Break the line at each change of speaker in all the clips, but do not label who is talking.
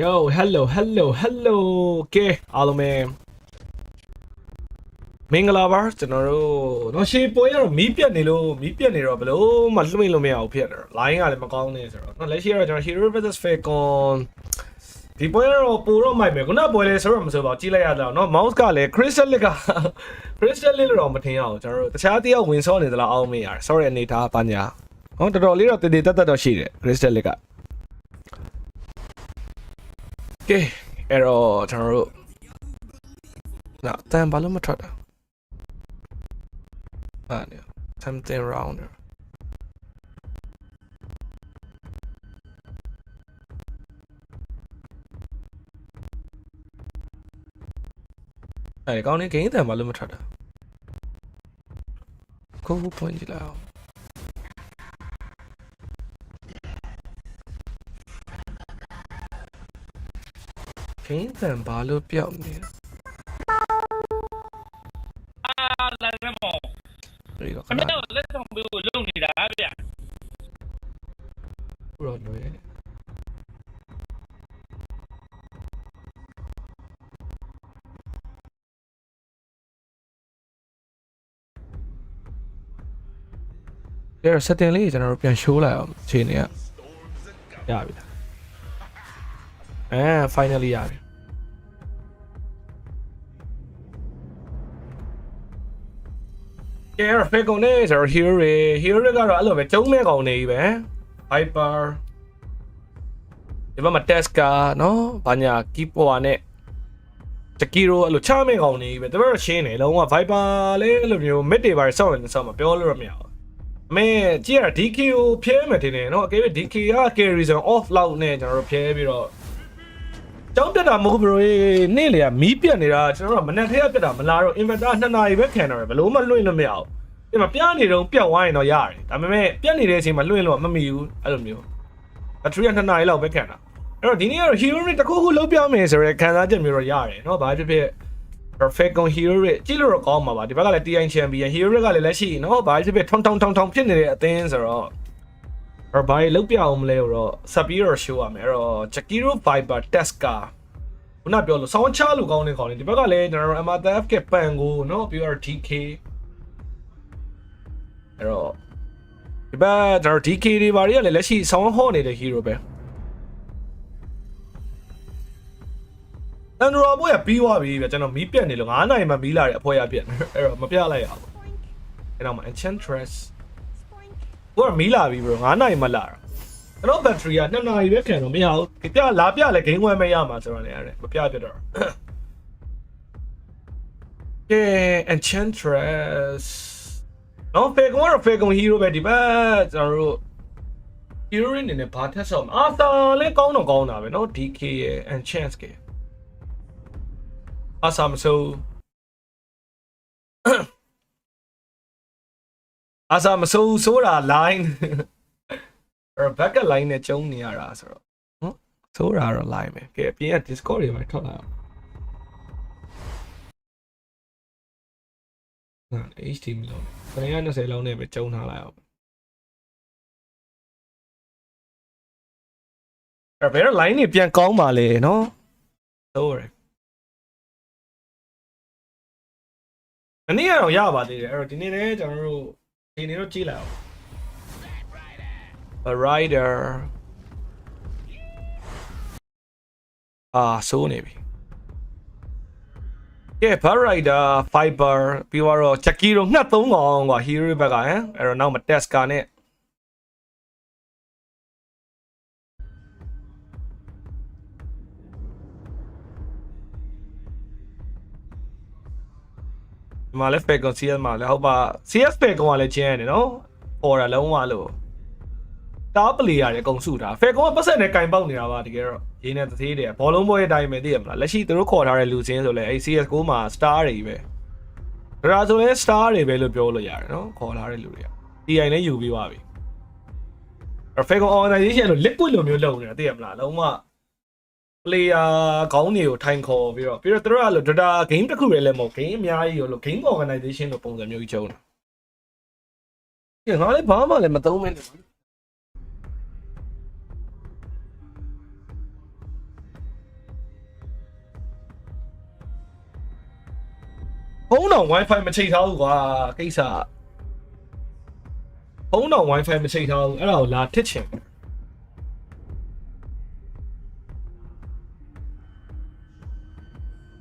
Yo hello ကဲအားလုံးပဲမင်္ဂလာပါကျွန်တော်တို့တော့ရှေ့ပွဲရတော့မီးပြတ်နေတော့ဘလို့မှလွှင့်လို့မရဘူးဖြစ်နေတော့ line ကလည်းမကောင်းနေဆိုတော့နော်လက်ရှိကတော့ကျွန်တော် Hero vs Falcon ဒီပွဲတော့ပိုတော့မိုက်မယ်ခုနပွဲလေးဆိုတော့မဆိုပါကြည့်လိုက်ရတော့နော် mouse ကလည်း crystal က crystal လို့တော့မထင်ရအောင်ကျွန်တော်တို့တခြားတယောက်ဝင်စောနေသလားအောင်မေးရတယ် sorry အနေထားပါညာဟောတော်တော်လေးတော့တည်တည်တက်တော့ရှိတယ် crystal ကကဲအဲ့တော့ကျွန်တော်တို့နော်တန်ဘာလို့မထွက်တာอ่ะเนี่ย something wrong အဲ့ကောင်းနေဂိမ်းတန်ဘာလို့မထွက်တာကိုဖွင့်ကြည့်လိုက်အောင်ဂိမ်းတန်ဘာလို့ပြောက်နေလဲ
လာရမော
ဒီကခဏ
လက်ဆောင်ပေးကိုလုံနေတာဗျာ
ဘရောလွယ်အဲ့ setting လေးကျွန်တော်တို့ပြန် show လိုက်အောင်ခြေနေရပြီfinally ရပြီကဲဖေကုန်နေဆိုတော့ hero တွေကတော့အဲ့လိုပဲကျုံးမဲ့ကောင်နေပြီပဲ hyper ဒီဘက်မှာ Tesca နော်ဘာညာ keeper နဲ့ Jakiro အဲ့လိုချမဲ့ကောင်နေပြီပဲတပည့်တော့ရှင်းတယ်လုံးဝ Viper လေးအဲ့လိုမျိုး mid တွေပါစောင့်နေစောင့်မပြောလို့မရဘူးအမေကြည့်ရ DK ကိုဖြဲမယ်ထင်တယ်နော်အကယ်၍ DK က carry ဆို off loud နဲ့ကျွန်တော်တို့ဖြဲပြီးတော့ကျောင်းပြတ်တာမဟုတ်ဘူးနေ့လေကမီးပြတ်နေတာကျွန်တော်တို့မနက်ထဲကပြတ်တာမလားတော့ inverter 2နာရီပဲခံတော့ဘယ်လို့မှလွှင့်လို့မရဘူးဒီမှာပြားနေတော့ပြတ်သွားရင်တော့ရတယ်ဒါပေမဲ့ပြတ်နေတဲ့အချိန်မှာလွှင့်လို့မမီဘူးအဲ့လိုမျိုး battery က2နာရီလောက်ပဲခံတာအဲ့တော့ဒီနေ့ကတော့ hero တွေတခုခုလုံးပြောင်းမယ်ဆိုရဲခံစားချက်မျိုးတော့ရတယ်နော်ဘာဖြစ်ဖြစ် perfect on hero တွေကြည့်လို့တော့ကောင်းမှာပါဒီဘက်ကလည်း TI champion hero တွေကလည်းလက်ရှိနော်ဘာဖြစ်ဖြစ်ထောင်ဖြစ်နေတဲ့အသင်းဆိုတော့ဘာလို့ပြအောင်မလဲတော့ဆက်ပြီးတော့ show ရမယ်အဲ့တော့ Jakiro Viper Tesca ခုနပြောလို့ဆောင်းချလို့ကောင်းနေဒီဘက်ကလည်းကျွန်တော်တို့ MRF ကပန်ကိုနော်ပြီးတော့ DK အဲ့တော့ဒီဘက်ကျွန်တော် DK တွေဘာတွေကလည်းလက်ရှိဆောင်းဟော့နေတဲ့ hero ပဲအန်ဒရိုဘိုးရပြီးသွားပြီဗျကျွန်တော်မီးပြတ်နေလို့9နိုင်မှမီးလာတဲ့အဖွဲရပြတ်အဲ့တော့မပြလိုက်ရဘူးအဲ့တော့မှ Enchantress ကိုကမီးလာပြီ bro 9နိုင်မှလာတာကျွန်တော် battery က2နာရီပဲခံတော့မရဘူးပြလာပြလဲ game ဝဲမရမှာဆိုတော့လည်းရတယ်မပြပြတော့ကဲ Enchantress နော် Falcon hero ပဲဒီဘက်ကျွန်တော်တို့ hero တွေအနေနဲ့ဘာထက်ဆောင်အာသာလေးကောင်းတော့ကောင်းတာပဲနော် DK ရဲ့ Enchant ကအာဆာမဆိုဆိုတာ line အဲ့ဘက်က line နဲ့ကျုံနေရတာဆိုတော့ဆိုတာတော့ line ပဲကဲအပြင်က Discord တွေမှာထောက်လိုက်အောင်HTML လုံး920လုံးနဲ့ပဲကျုံထားလိုက်အောင်အဲ့ဘယ်တော့ line တွေပြန်ကောင်းပါလေနော်ဆိုရယ်ဒီနေ့ကတော့ရပါသေးတယ်အဲ့တော့ဒီနေ့လည်းကျွန်တော်တို့ဒီနေ့တော့ကြည့်လိုက်အောင် a rider ဆိုးနေပြီကဲ bar rider fiber ပြီးတော့ Jakiro ငှက်3ကောင်ကွာ hero ဘက်ကအဲ့တော့နောက်မှာ Tesca နဲ့ဒီမှာလည်း Falcon CS မှာလည်းဟုတ်ပါ CS Falcon ကလည်းကျင်းနေနော်ပေါ်တာလုံးဝလို့တားပလီရတယ်အကုန်စုတာ Falcon ကပတ်ဆက်နဲ့ကင်ပေါက်နေတာပါတကယ်တော့ရင်းနဲ့တသေးတယ်ဘောလုံးပွဲအတိုင်းပဲသိရမလားလက်ရှိသူတို့ခေါ်ထားတဲ့လူချင်းဆိုလဲအဲ့ CS9 မှာ star တွေပဲဒါဆိုလဲ star တွေပဲလို့ပြောလို့ရတယ်နော်ခေါ်ထားတဲ့လူတွေက TI လည်းယူပြီးသွားပြီအဲ့ Falcon organization လို့ liquid လိုမျိုးလုပ်နေတာသိရမလားလုံးဝ player ခေါင်းတွေကိုထိုင်ခေါ်ပြီးတော့သူတို့ကလို့ data game တစ်ခုပဲလည်းမဟုတ် game အများကြီးလို့ game organization လို့ပုံစံမျိုးကြီးကျုံတာကဲငါလည်းဘာမှလည်းမသုံးမင်း ဖုန်းတော် wifi မချိန်ထားဘူးကွာကိစ္စဖုန်းတော် wifi မချိန်ထားဘူးအဲ့ဒါကိုလာထစ်ချင်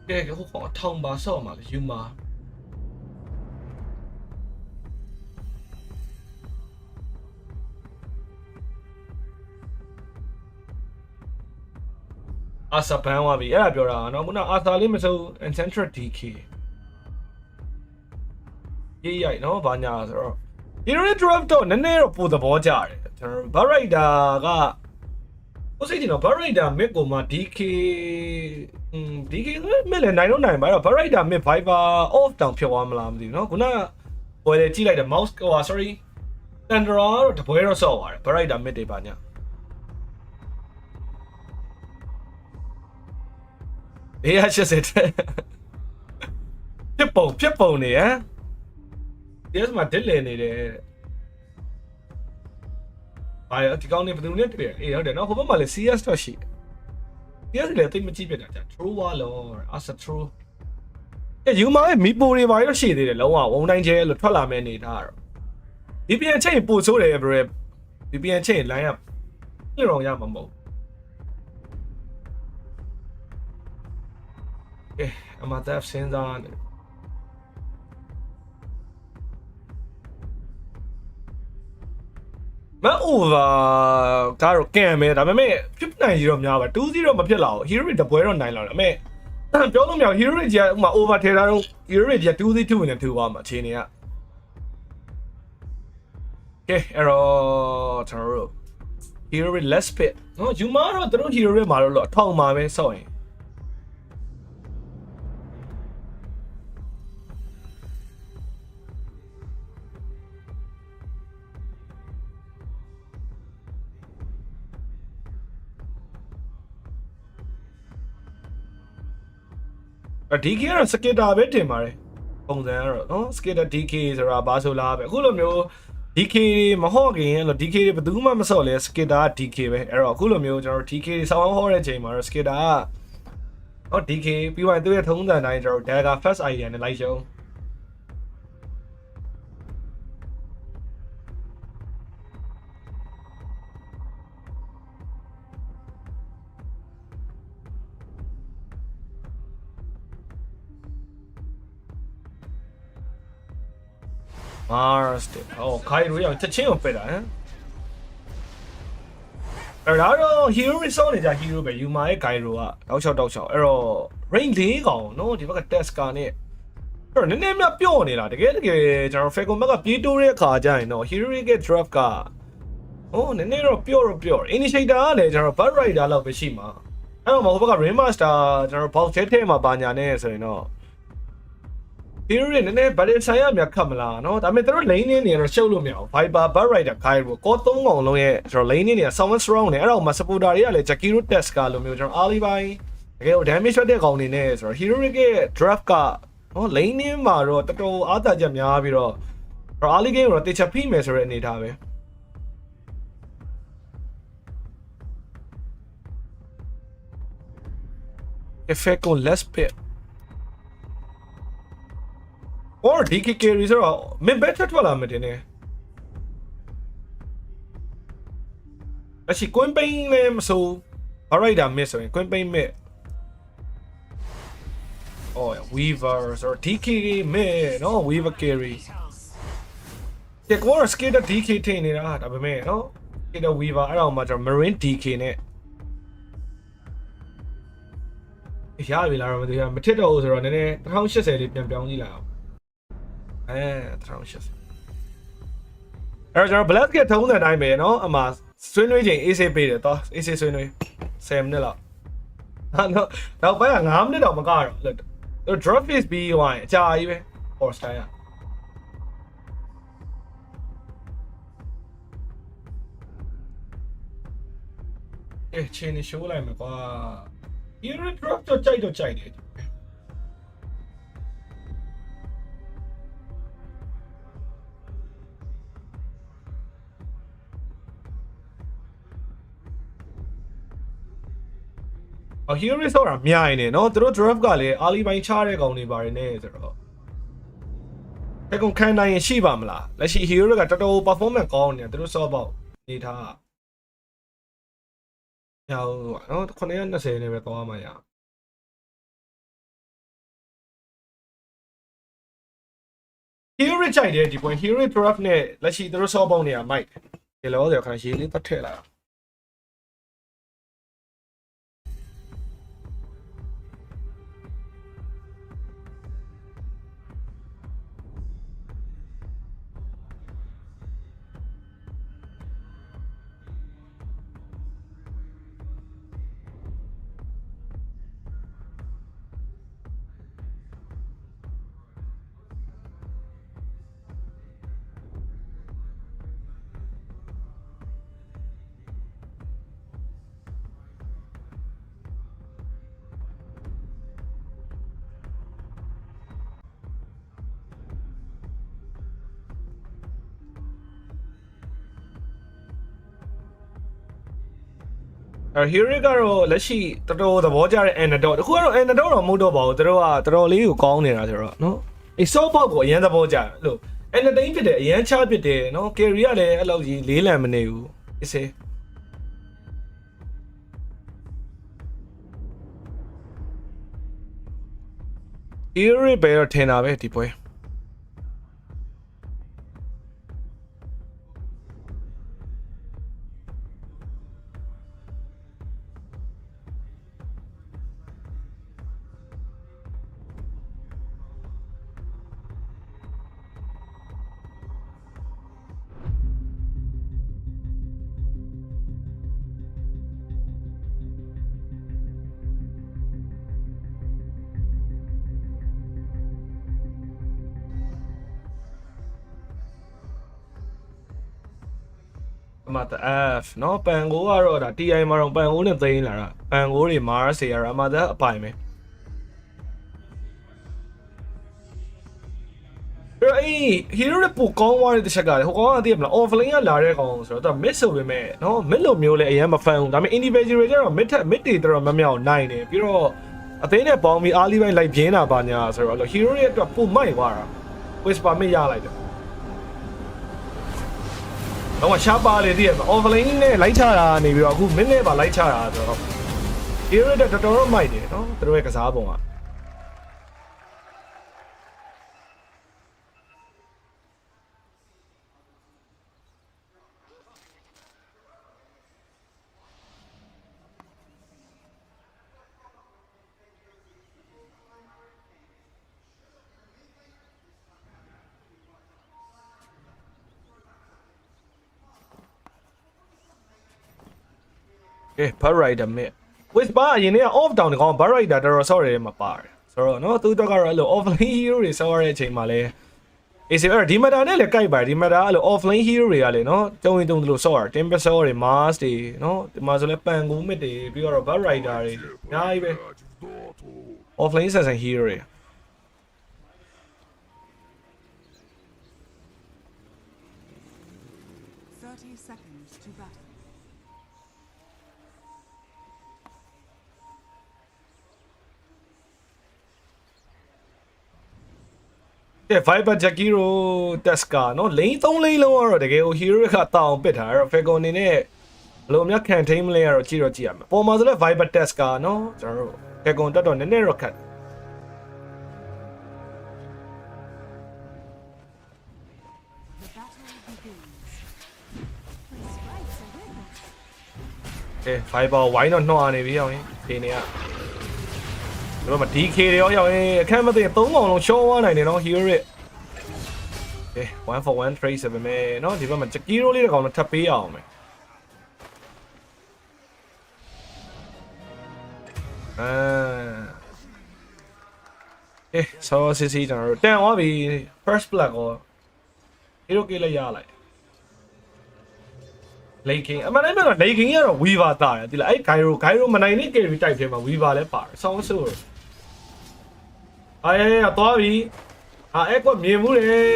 ကဲဟိုကောင်ထောင်ပါဆော့မှာလေယူမာအာဆာဘန်ဝါပြီအဲ့ဒါပြောတာနော်ခုနအာဆာလေးမစိုး Enchantress DK ရေးရိုက်နော်ဘာညာဆိုတော့ Hero Draft တော့နည်းနည်းတော့ပိုသဘောကျတယ်ကျွန်တော် Barrider ကဟိုစိတ်တင်တော့ Barrider mid ကိုမှ DK DK မလဲနိုင်တော့နိုင်ပါတော့ Barrider mid Viper off တောင်ဖြစ်သွားမလားမသိဘူးနော်ခုနပွဲလေကြည့်လိုက်တယ် mouse ဟို sorry Tandra တော့တပွဲတော့ဆော့သွားတယ် Barrider mid တွေပါညာအေးရရှစ်စစ်ဖြစ်ပုံနေဟမ်ဒီမှာဒစ်လည်နေတယ်ဘာဒီကောင်းနေဘယ်သူနဲ့တွေ့အေးဟုတ်တယ်နော်ဟိုဘက်မှာလေ CS တော့ရှိ CS လေတိတ်မကြည့်ပြတာကြာ true ဝါလော as a true ယူမာရဲ့မီပိုတွေဘာလို့ရှိသေးတယ်လုံးဝဝုံတိုင်းကျဲလို့ထွက်လာမယ့်အနေထားတော့ VPN ချိန်ပို့ဆိုးတယ် bro VPN ချိန် line up ညရောရမှာမဟုတ်အမတာစင်းစားနေမအိုဗာကတော့ကံမယ်ဒါပေမဲ့ဖြစ်နိုင်ရတော့များပါ2-0မဖြစ်လာဘူး hero တပွဲတော့နိုင်လာတယ်အမေပြောလို့မရ hero ကြီးကဥမာ over ထဲတာတော့ hero ကြီးက2-2ဝင်နေထူပါမှာအချိန်တွေကကဲအဲ့တော့ကျွန်တော်တို့ hero less pit နော်ယူမာတော့တို့ hero မှာတော့အထောက်မှာပဲစော့ရင်DK ကတော့ skater ပဲတင်ပါတယ်ပုံစံကတော့နော် skater DK ဆိုတာဘာဆိုလားပဲအခုလိုမျိုး DK တွေမဟော့ခင်အဲ့လို DK တွေဘယ်သူမှမစော့လဲ skater DK ပဲအဲ့တော့အခုလိုမျိုးကျွန်တော် DK တွေဆောင်းဟောတဲ့ချိန်မှာတော့ skater ကဟော DK ပြီးသွားရင်သူ့ရဲ့ထုံးစံတိုင်းကျွန်တော် dagger first idea နဲ့လိုက်ရှုံးMars ဟောခိုင်ရိုးရောက်ချက်ချင်းကိုပက်တာဟမ်အဲ့တော့ hero resource နေကြ hero ပဲယူမာရဲ့ guy ရိုကတောက်ချောက်အဲ့တော့ range 4ကောင်နော်ဒီဘက်က Tesca နဲ့အဲ့တော့နည်းနည်းများပြော့နေတာတကယ်ကျွန်တော် Falcon ဘက်ကပြေးတိုးတဲ့အခါကျရင်တော့ hero ရဲ့ draft ကဟိုနည်းနည်းတော့ပြော့ initiator ကလည်းကျွန်တော် bad rider လောက်ပဲရှိမှာအဲ့တော့ဟိုဘက်က remaster ကျွန်တော် box ထဲမှာပါညာနေဆိုရင်တော့hero တွေနည်းနည်းဗတ်ဆိုင်ရမြတ်ခတ်မလားเนาะဒါပေမဲ့တို့ lane နေနေတော့ရှုပ်လို့မရဘူး Viper Bad Rider Guy ကိုကော3កောင်လုံးရဲ့ကျွန်တော် lane နေနေ Summon Strong နဲ့အဲ့တော့မှ supporter တွေကလည်း Jakiro Tesca လိုမျိုးကျွန်တော် Ali ပိုင်းတကယ် damage ထွက်တဲ့ကောင်နေနဲ့ဆိုတော့ hero ရဲ့ draft ကเนาะ lane နေမှာတော့တော်တော်အားသာချက်များပြီးတော့ Ali game ကိုတော့တေချာဖိမယ်ဆိုတဲ့အနေထားပဲeffect on less pit or DK carries are me better ထွက်လာမယ်တင်နေအရှိကွင်းပိန်းလည်းမဆိုး Barrider miss ဆိုရင်ကွင်းပိန်း miss oh Weavers or DK miss no Weaver carry ဒီကော skater DK ထင်နေတာဒါပေမဲ့နော် skater Weaver အဲ့တော့မှကျွန်တော် Marine DK နဲ့ရပြီလားတော့မသိဘူးမထစ်တော့ဘူးဆိုတော့နည်းနည်း1080လေးပြန်ပြောင်းကြည့်လိုက်အောင်1080အဲ့တော့ကျွန်တော် black ကထုံးတဲ့အတိုင်းပဲเนาะအမှဆွေးနွေးချိန် AC ပေးတယ်တော့ AC ဆွေးနွေး10မိနစ်လောက်နောက်ပိုင်းက9မိနစ်တော့မကတော့သူ drop face ပြီးသွားရင်အကြာကြီးပဲ for style ချင်းနေ show လိုက်မှာကွာ hero drop တော့ကြိုက်တယ်hero ဆိုတာမြိုင်နေเนาะသူတို့ draft ကလည်း Ali ပိုင်းချတဲ့ကောင်တွေပါတယ်နေဆိုတော့ အဲ့ကောင်ခံနိုင်ရင်ရှိပါမလားလက်ရှိ hero ကတော်တော် performance ကောင်းနေတယ်သူတို့ ဆော့ပေါက်နေထားရအောင်နော်920နဲ့ပဲသွားမှာရhero ကြိုက်တယ်ဒီ point hero draft နဲ့လက်ရှိသူတို့ ဆော့ပေါက်နေတာ mic ဒီလောဆိုခါရေးလေးပတ်ထည့်လာhero ကတော့လက်ရှိတော်တော်သဘောကျတဲ့ antidote တခုကတော့ antidote တော့မဟုတ်တော့ပါဘူးသူတို့ကတော်တော်လေးကိုကောင်းနေတာဆိုတော့နော်အေး ဆော့ပေါက်ကိုအရင်သဘောကျတယ်လို့ entertain ဖြစ်တယ်အရင်ချဖြစ်တယ်နော် carry ကလည်းအဲ့လောက်ကြီးလေးလံမနေဘူးအစ်စေ hero ပဲတော့ထင်တာပဲဒီပွဲမတ် F နော်ပန်ကိုကတော့ဒါ TI မှာတော့ပန်ကိုနဲ့သိမ်းလာတာပန်ကိုတွေမားစေရတာအမှန်အပိုင်ပဲအဲ့ hero ရဲ့ပိုကောင်းသွားတဲ့တစ်ချက်ကလေဟိုကောင်ကသိရမလား offlane ကလာတဲ့ကောင်ဆိုတော့သူ mid ဆိုပေမဲ့နော် mid လိုမျိုးလဲအရင်မဖန်ဘူးဒါပေမဲ့ individual ကျတော့ mid တွေတော်တော်များများနိုင်တယ်ပြီးတော့အသိနဲ့ပေါင်းပြီးအားလီပိုင်းလိုက်ပြင်းတာပါညာဆိုတော့ hero ရဲ့အတွက်ပိုမိုက်သွားတာ whisper mid ရလိုက်တယ်တော့ရှားပါလေတည်းရ offlane နဲ့လိုက်ချတာနေပြီးတော့အခု mid နဲ့ပါလိုက်ချတာဆိုတော့ hero တက်တော်တော်မိုက်တယ်နော်သူတို့ရဲ့ကစားပုံကဘာရိုက်တာမြစ် with bar အရင်က off down ကောင်ဘာရိုက်တာတော်တော်ဆော့ရတယ်မှာပါတယ်ဆိုတော့နော်သူတော့ကတော့အဲ့လို offlane hero တွေဆော့ရတဲ့အချိန်မှာလဲအေးစေအဲ့ဒီမတာနဲ့လည်းကြိုက်ပါတယ်ဒီမတာအဲ့လို offlane hero တွေကလေနော်တုံးရင်တုံးသလိုဆော့ရ timber saw တွေ mars တွေနော်ဒီမှာဆိုလဲပန်ကူးမစ်တွေပြီးတော့ bar rider တွေအများကြီးပဲ offlane ဆက်ဆန် hero တွေ
30 seconds to battle.
တဲ့ Viper Jakiro Teska နော်လိန်3လိန်လုံးကတော့တကယ်ဟို hero ကတောင်းပစ်တာအဲ့တော့ Falcon အနေနဲ့ဘယ်လိုများခံထိန်မလဲကတော့ကြည့်ရမယ်ပေါ်မှာဆိုလဲ Viper Teska နော်ကျွန်တော်တို့ Falcon တက်တော့နည်းနည်းတော့ခက်
The battle begins. My sprites are with us.
ကဲ Viper ဝိုင်းတော့နှော့နေပြီအောင်ရင်ဒီနေကတို့မှာ DK တွေရောရောက်ရင်အခက်မသိ3ကောင်လုံးရှော့သွားနိုင်တယ်နော် hero ရဲ့ကဲ 1 for 1 trade ပဲမယ်နော်ဒီဘက်မှာ Jakiro လေးတစ်ကောင်တော့ထပ်ပေးအောင်မယ်ဆောစီစီကျွန်တော်တို့တန်သွားပြီ first blood ကို hero ကိလိုက်ရလိုက်Laking အမှန်တမ်းပြောတော့ Laking ကတော့ Weaver တာတယ်ဒီလားအဲ့ Gyro မနိုင်တဲ့ carry type ထဲမှာ Weaver လည်းပါတယ်ဆောင်းဆိုသွားပြီအဲ့ကွက်မြင်မှုတယ်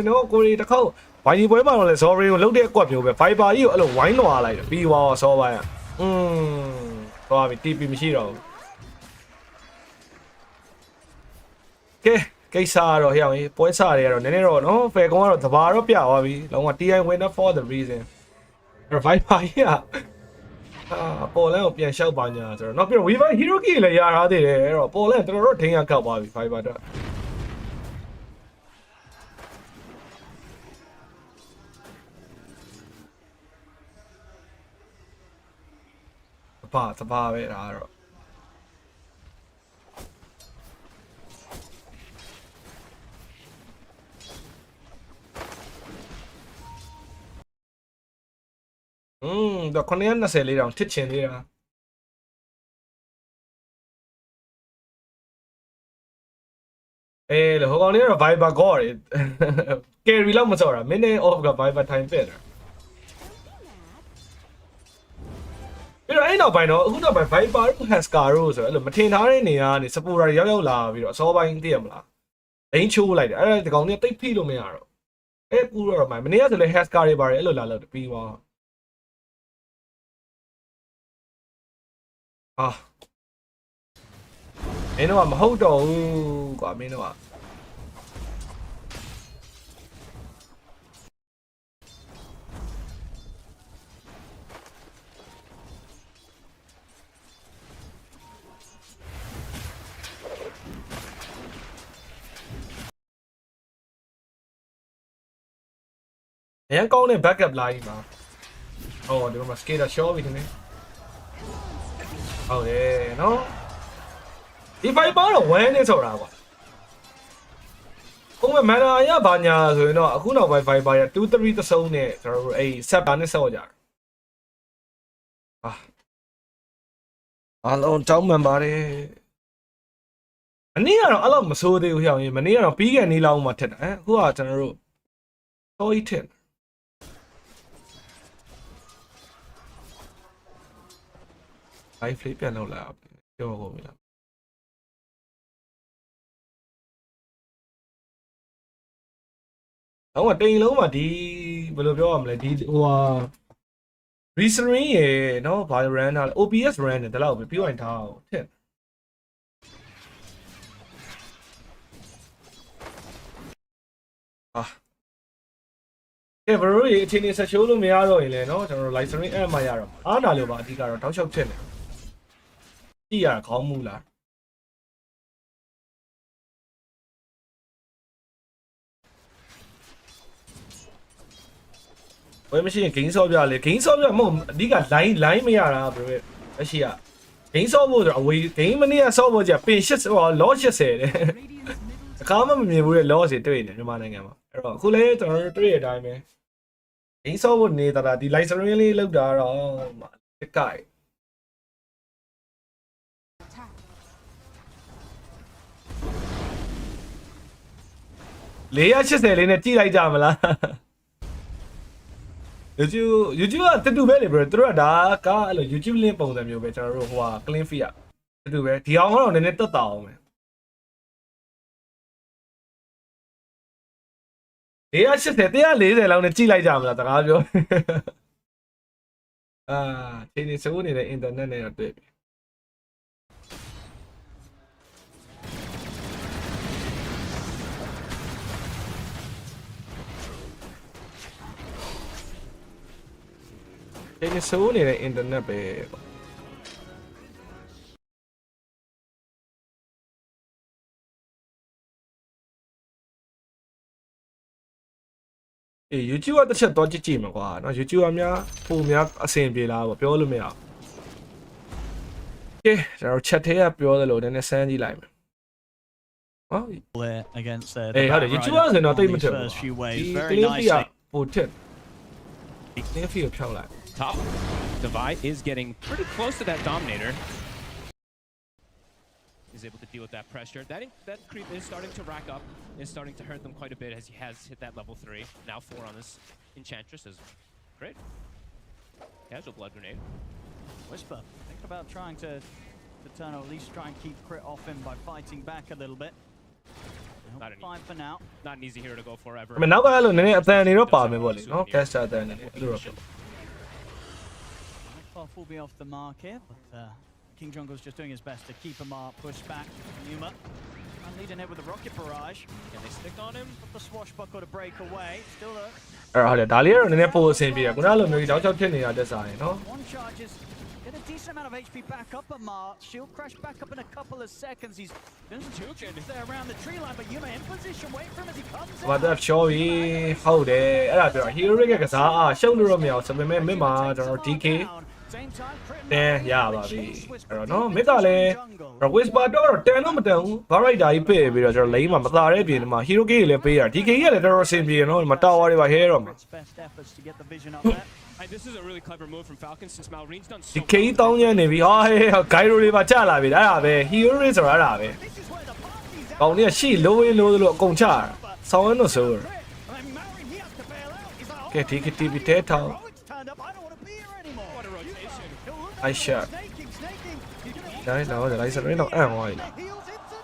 နော်ကိုရီတစ်ခေါက်ဝိုင်းဒီပွဲမှာတော့လေ sorry ကိုလုတ်တဲ့အကွက်မျိုးပဲ Viper ကြီးကိုအဲ့လိုဝိုင်းလွှာလိုက်တယ်ပြီးသွားတော့ဆောပိုင်းသွားပြီ TP မရှိတော့ဘူးကဲ ကိစ္စကတော့ဟိအောင်ပွဲစားတွေကတော့နည်းနည်းတော့နော်ဖယ်ကောင်ကတော့တဘာတော့ပြသွားပြီလုံးဝ TI winner for the reason Viper ကြီးကပေါ်လန်ကိုပြန်လျှောက်ပါညာဆိုတော့နောက်ပြီးတော့ Viper Hero Key လည်းရထားသေးတယ်အဲ့တော့ပေါ်လန်တော်တော်ဒိန်းရကောက်သွားပြီ Viper တော့တဘာပဲဒါကတော့တော့920လေးတောင်ထစ်ချင်သေးတာလေဟိုကောင်လေးကတော့ Viper ကောတယ် carry လောက်မစော်တာ minute off က Viper time ပဲတာပြီးတော့အဲ့နောက်ပိုင်းတော့အခုနောက်ပိုင်း Viper တို့ Hasker တို့ဆိုတော့အဲ့လိုမထင်ထားတဲ့နေရာကနေ supporter ရောက်ရောက်လာပြီးတော့အစောပိုင်းသိရမလားလိန်ချိုးလိုက်တယ်အဲ့ဒါဒီကောင်လေးတိတ်ဖိလို့မရတော့အဲ့ကူတော့မနေ့ကဆိုလေ Hasker တွေပါတယ်အဲ့လိုလာလို့ပြီးသွားမင်းတို့ကမဟုတ်တော့ဘူးကွာမင်းတို့ကအရင်ကောင်းတဲ့ backup လာကြီးမှာဒီမှာ skater show ပြီတင်ဟုတ်တယ်နော်ဒီ Viper တော့1နဲ့ဆိုတာကွာဥပမာ mana ရဘာညာဆိုရင်တော့အခုနောက်ပိုင်း Viper ရ2 3တစုံနဲ့ကျွန်တော်တို့အဲ့ set နဲ့ဆော့ကြတာအားလုံးတောင်းမှန်ပါတယ်အနည်းကတော့အဲ့လောက်မဆိုးသေးဘူးဟျောင်းကြီးမနေ့ကတော့ပြီးကန်နေလောက်မှထက်တာအခုကကျွန်တော်တို့တော်ကြီးထက်live play ပြန်လုပ်လာပြောကုန်ပြီလားတော့တိန်လုံးမှာဒီဘယ်လိုပြောရမလဲဒီဟိုဟာ recently ရေနော်ဘာ run တာလဲ OPS run တယ်ဒါလောက်ပဲပြောရင်ထားအောင်ထက်ကဲဘရိုရေအချိန်နေဆက်ရှိုးလို့မရတော့ရင်လေနော်ကျွန်တော်တို့ live stream အဲ့မှာရတော့အားနာလို့ပါအဓိကတော့တောက်လျှောက်ဖြစ်နေကြည့်ရခေါင်းမူလားဝယ်မရှိရင် gain ဆော့ပြလေ gain ဆော့ပြမဟုတ်အဓိက line မရတာဘရိုအရှိက gain ဆော့ဖို့ဆိုတော့အဝေး gain မနေ့ကဆော့ဖို့ကြာပင်80ဟော loss 80တဲ့အခါမှမမြင်ဘူးတဲ့ loss တွေတွေ့နေမြန်မာနိုင်ငံမှာအဲ့တော့အခုလည်းကျွန်တော်တို့တွေ့ရတဲ့အတိုင်းပဲဂိမ်းဆော့ဖို့နေတာဒီ live stream လေးလောက်တာတော့တက်ကြိုက်480လေးနဲ့ကြည့်လိုက်ကြမလား YouTube ကတူတူပဲလေဘရိုသူတို့ကဒါကအဲ့လို YouTube link ပုံစံမျိုးပဲကျွန်တော်တို့ဟိုဟာ clean feed อ่ะတူတူပဲဒီအောင်ကတော့နည်းနည်းတက်တာအောင်ပဲ480 140လောက်နဲ့ကြည့်လိုက်ကြမလားတကားပြောချိန်နေစိုးနေတဲ့ internet နဲ့တော့တွေ့ပြီချိန်နေစိုးနေတဲ့ internet ပဲYouTube ကတစ်ချက်တော့ကြည့်မှာကွာနော် YouTube ကများပုံများအဆင်ပြေလားပေါ့ပြောလို့မရဘူးကဲကျွန်တော် chat ထဲကပြောသလိုနည်းနည်းစမ်းကြည့်လိုက်မယ်
against
ဟုတ်တယ် YouTube ကဆိုတော့တိတ်မထက်ဘူးဒီ clip ကပိုထက်ဒီ clip ကိုဖြောင်းလိုက်
Top Divide is getting pretty close to that Dominator. Is able to deal with that pressure. That creep is starting to rack up. Is starting to hurt them quite a bit as he has hit that level 3. Now 4 on this Enchantress is great. Casual blood grenade.
Whisper thinking about trying to turn or at least try and keep crit off him by fighting back a little bit. Fine for now.
Not an easy hero to go forever.
မနောက်ကအဲ့လိုနည်းနည်းအတန်နေတော့ပါမယ်ပေါ့လေနော် caster အတန်နေအဲ့လိုတော့
Far will be off the mark here, but King Jungle's just doing his best to keep him up, push back Numa. And leading it with the rocket barrage.
Can they stick on him?
But the swashbuckle to break away. Still a
အဲ့တော့ဟုတ်တယ်ဒါလေးကတော့နည်းနည်းပို့အဆင်ပြေတယ်ခုနလိုမျိုးကြီးတောက်ချောက်ဖြစ်နေတာတက်စားရင်နော်
one charges. Get a decent amount of HP back up at Mar. Shield crash back up in a couple of seconds. He's doing some juking there around the tree line, but Yuma in position. Wait for him as he comes in.
ဘာတက်ဖြောပြီးဟုတ်တယ်အဲ့ဒါပြော hero ရဲ့ကစားအားရှုံးလို့တော့မရအောင်ဆိုပေမဲ့မင်းမှာကျွန်တော် DK တင်းရပါပြီအဲ့တော့နော်မင်းကလည်း whisper တော့တန်တော့မတန်ဘူး variety ကြီးပေးပြီးတော့ကျွန်တော်လိမ့်မှာမသာတဲ့ပြင်မှာ hero key လည်းပေးရ DK ကြီးကလည်းတော်တော်အဆင်ပြေနော်ဒီမှာ tower တွေပါ hero မှာ
Best efforts to get the vision up there.
This is a really clever move from Falcons since Malreen's done so
ဒီ K တောင်းရနေပြီဟာဟေး gyro တွေပါကျလာပြီအဲ့ဒါပဲ hero တွေဆိုတာအဲ့ဒါပဲ
This is where the party's at.
ကောင်းနေရှိလိုးလို့အကုန်ချဆောင်းရတော့ဆို
I mean, Malreen, he has to bail out. He's like,
ကဲဒီ TP တဲထောင်း
Heroic's turned up. I don't want to be here anymore.
What a rotation.
I shot.
Snaking. He's gonna
ဒါလည်းတော့ဒါလိုက်စရင်းတော့အံ့သွားပြီ
the heels into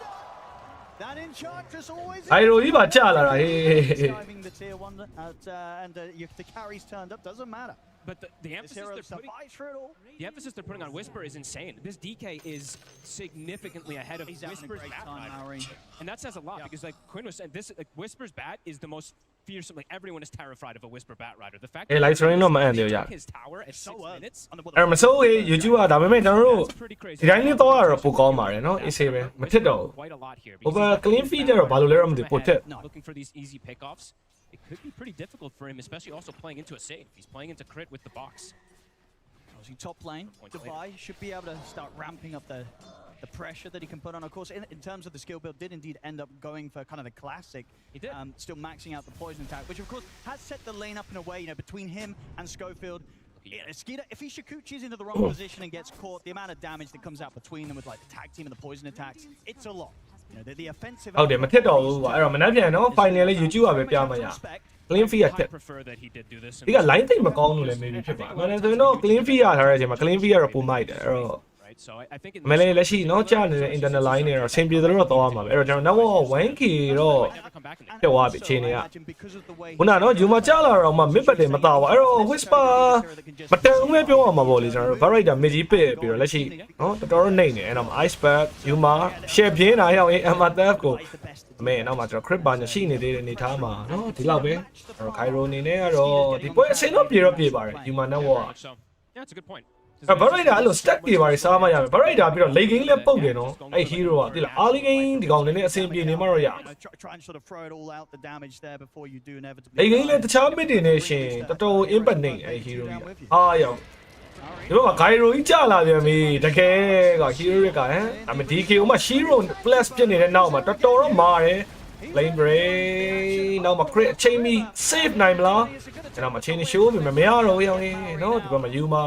that Enchantress always.
gyro ကြီးပါကျလာတာဟေး
Driving the tier one, and the carries turned up. Doesn't matter.
But the
This
emphasis
hero
they're putting,
survives for it all.
the emphasis they're putting on Whisper is insane. This DK is significantly ahead of
He's having a
Whisper's
great
Bat
time,
Rider.
Malreen.
And that says a lot because like Quinn was saying, this like, Whisper's Bat is the most fearsome. Like everyone is terrified of a Whisper Bat Rider. The fact
Hey, like, sorry, no, man,
they
yeah.
took his tower at 6 minutes.
အဲ့မစိုးရေး YouTube ကဒါပေမဲ့ကျွန်တော်တို့
That's pretty crazy.
ဒီတိုင်းလေးတော့ရတော့ပိုကောင်းပါတယ်နော်အေးဆေးပဲမထစ်တော့
Quite a lot here.
ဘူး over clean feed တော့ဘာလို့လဲတော့မသိပိုထစ်
Looking for these easy pickoffs. It could be pretty difficult for him, especially also playing into a save. He's playing into crit with the box.
Obviously, top lane, Dubai should be able to start ramping up the pressure that he can put on. Of course, in terms of the skill build, did indeed end up going for kind of the classic.
He did.
Still maxing out the poison attack, which of course has set the lane up in a way, you know, between him and Schofield. Skeeter, if he Shikuchi's into the wrong position and gets caught, the amount of damage that comes out between them with like the tag team and the poison attacks, it's a lot. You know, the offensive.
ဟုတ်တယ်မထစ်တော့ဘူးကွာအဲ့တော့မနှက်ပြန်နော် final လေး YouTube ကပဲပြမှာရ clean feed ကထက်
I prefer that he did do this.
ဒီက line သိမ့်မကောင်းလို့လည်း maybe ဖြစ်ပါမယ်ဒါဆိုရင်တော့ clean feed ရထားတဲ့အချိန်မှာ clean feed ကတော့ပုံမိုက်တယ်အဲ့တော့
Right. So I think
မလေးလက်ရှိနော်ကြာနေတဲ့ internal line တွေတော့အဆင်ပြေတယ်လို့တော့သွားမှာပဲအဲ့တော့ကျွန်တော်နောက် 1K တော့
never come back in there.
တက်သွားပြီအချိန်တွေကခုနကတော့ Juma ကြာလာတော့မှ mid ပတ်တယ်မသားပါအဲ့တော့ whisper မတန်ဘူးပဲပြောရမှာပေါ့လေကျွန်တော်တို့ variety မကြီးပစ်ပြီးတော့လက်ရှိနော်တော်တော်နေနေအဲ့တော့ ice pack Juma share ပြင်းတာရောက်ရင် amateur ကိုအမေနောက်မှာကျွန်တော် crit ပါရှိနေသေးတဲ့အနေထားမှာနော်ဒီလောက်ပဲအဲ့တော့ Cairo အနေနဲ့ကတော့ဒီပွဲအဆင်တော့ပြေတော့ပြေပါတယ် Juma နဲ့ဘော
So yeah, that's a good point.
အဲ့ variety အဲ့လို stack တွေပါစားမှရမယ် variety ပြီးတော့ late game လည်းပုတ်တယ်နော်အဲ့ hero ကတိလား early game ဒီကောင်လည်းအဆင်ပြေနေမှတော့ရ
Try and sort of throw it all out the damage there before you do inevitably.
late game လည်းတခြား mid တွေနဲ့ရှင်တော်တော် impact နေအဲ့ hero ကြီးအားရောက်ဒီဘက်မှာ gyro ကြီးကြာလာပြန်ပြီတကယ်က hero တွေကဟမ်ဒါပေမဲ့ DK ဥမာ hero plus ဖြစ်နေတဲ့နောက်မှာတော်တော်တော့မာတယ် lane break နောက်မှာ crit အချိန်မီ save နိုင်မလားအဲ့တော့မချိန်နေ show ပြီမရတော့ဘူးရောင်းနေနော်ဒီဘက်မှာ you မှာ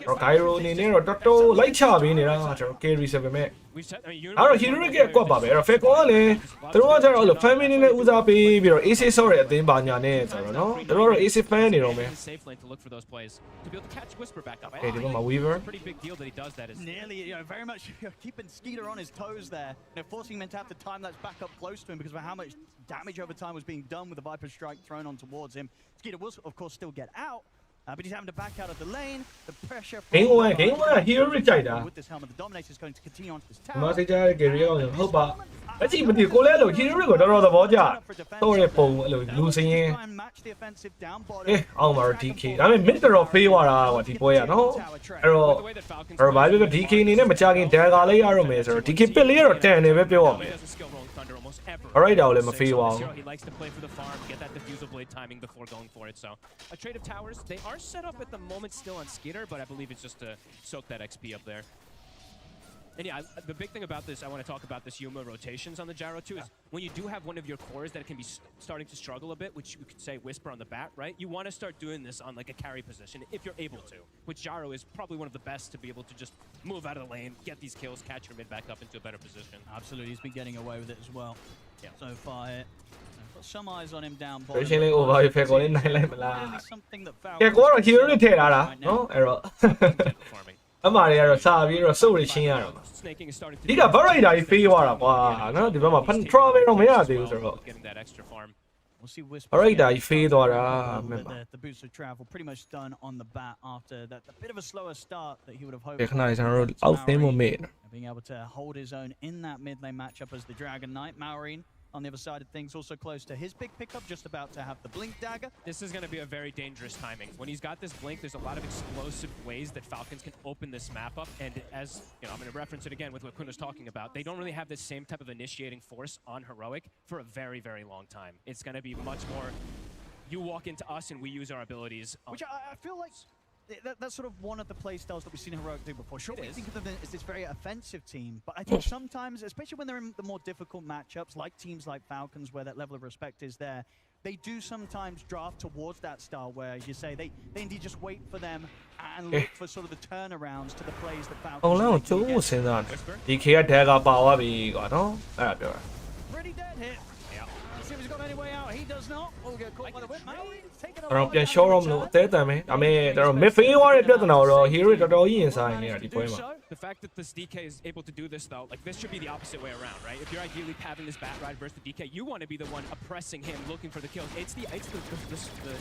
တော့ gyro အနေနဲ့တော့တော်တော်လိုက်ချပေးနေတာကျွန်တော် carry ဆိုပေမဲ့
We said, I mean, you
အဲ့တော့ hero ရဲ့ကွက်ပါပဲအဲ့တော့ Falcon ကလည်းသူတို့ကကျတော့အဲ့လို family နဲ့ဦးစားပေးပြီးတော့ AC ဆော့ရဲ့အသင်းပါညာနဲ့ဆိုတော့နော်သူတို့ကတော့ AC fan နေတော့မယ်
safe lane to look for those plays to be able to catch Whisper back up.
ဒီဘက်မှာ Weaver
It's a pretty big deal that he does that. Is
Nearly, you know, very much keeping Skeeter on his toes there, you know, forcing him to have to time that's back up close to him because of how much damage over time was being done with the Viper Strike thrown on towards him. Skeeter will, of course, still get out. But he's having to back out of the lane. The pressure.
Game 1 hero တွေကြိုက်တာ
With this helmet, the Dominator is going to continue onto this
ဒီမှာ
tower.
စိတ်ကြတဲ့ carry အောင်ဟုတ်ပါလက်ရှိမသိကိုလည်းအဲ့လို hero တွေကိုတော်တော်သဘောကျတော့တဲ့ပုံအဲ့လိုလူစင်းရင်
Try and match the offensive down bottom.
အောင်ပါတော့ DK ဒါပေမဲ့ mid တော်ဖေးသွားတာကွာဒီပွဲကနော်အဲ့တော့
the way that Falcons.
ဘာပဲ DK အနေနဲ့မကြခင် dagger လေးရတော့မယ်ဆိုတော့ DK ပစ်လေးရတော့တန်နေပဲပြောရမယ်
He doesn't skill rolling thunder almost ever.
Alright, I'll let him feel well.
He likes to play for the farm, get that diffusal blade timing before going for it. So a trade of towers. They are set up at the moment still on Skeeter, but I believe it's just to soak that XP up there. And yeah, the big thing about this, I want to talk about this Yuma rotations on the gyro too, is when you do have one of your cores that can be starting to struggle a bit, which you could say Whisper on the bat, right? You want to start doing this on like a carry position if you're able to, which gyro is probably one of the best to be able to just move out of the lane, get these kills, catch your mid back up into a better position.
Absolutely, he's been getting away with it as well.
Yeah.
So far, got some eyes on him down bottom.
ရှင်းလေး over ဖေ Falcon လေးနိုင်လိုက်မလား
Really something that
ကဲကိုကတော့ hero တွေထည့်ထားတာနော်အဲ့တော့
Farming.
အမှားတွေကတော့စာပြီးတော့စုပ်ရရှင်းရတော့
Snaking is starting to
ဒီက variety ကြီးဖေးသွားတာကွာနော်ဒီဘက်မှာ control ပဲတော့မရသေးဘူးဆိုတော့
getting that extra farm.
We'll see Whisper.
Alright, he fade or
the boost of travel pretty much done on the bat after that. A bit of a slower start that he would have hoped.
ခဏလေးကျွန်တော်တို့ out theme ကိုမေ့
being able to hold his own in that mid lane matchup as the Dragon Knight. Maureen on the other side of things, also close to his big pickup, just about to have the Blink Dagger.
This is going to be a very dangerous timing. When he's got this blink, there's a lot of explosive ways that Falcons can open this map up. And as, you know, I'm going to reference it again with what Kun was talking about. They don't really have this same type of initiating force on Heroic for a very, very long time. It's going to be much more, you walk into us and we use our abilities.
Which I feel like that's sort of one of the play styles that we've seen Heroic do before. Sure, we think of them as this very offensive team, but I think sometimes, especially when they're in the more difficult matchups, like teams like Falcons, where that level of respect is there, they do sometimes draft towards that style where, as you say, they indeed just wait for them and look for sort of the turnarounds to the plays that Falcons
အောင်လုံးကျိုးစဉ်းစားတယ် DK ကတဲကပါသွားပြီကွာနော်အဲ့ဒါပြောတာ
Pretty dead hit. Let's see if he's got any way out. He does not. We'll get caught by the whip. Maureen's taken a
ကျွန်တော်ပြန် short တော့မလို့အသေးတန်ပဲဒါပေမဲ့ကျွန်တော် mid phase သွားတဲ့ပြဿနာတော့ hero တော်တော်ကြီးရင်ဆိုင်နေတာဒီပွဲမှာ
The fact that this DK is able to do this, though, like this should be the opposite way around, right? If you're ideally having this bat ride versus the DK, you want to be the one oppressing him, looking for the kills. The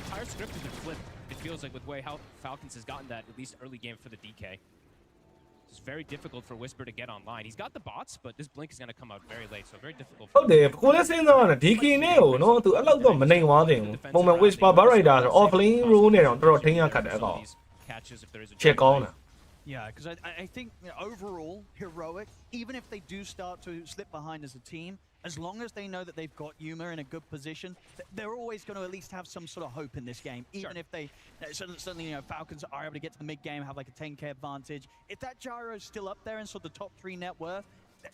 entire script has been flipped. It feels like with the way how Falcons has gotten that, at least early game for the DK. It's very difficult for Whisper to get online. He's got the bots, but this blink is going to come out very late, so very difficult.
ဟုတ်တယ်ကိုလည်းစဉ်းစားရတယ် DK နဲ့ကိုနော်သူအဲ့လောက်တော့မနိုင်သွားသေးဘူးပုံမှန် Whisper Barrider ဆို offlane role နဲ့တော့တော်တော်ထိန်းရခတ်တယ်အကောင် ချက်ကောင်းတာ
Yeah, because I think overall, Heroic, even if they do start to slip behind as a team, as long as they know that they've got Yuma in a good position, they're always going to at least have some sort of hope in this game. Even if they, certainly, Falcons are able to get to the mid game, have like a 10k advantage. If that Gyro is still up there and sort of the top 3 net worth,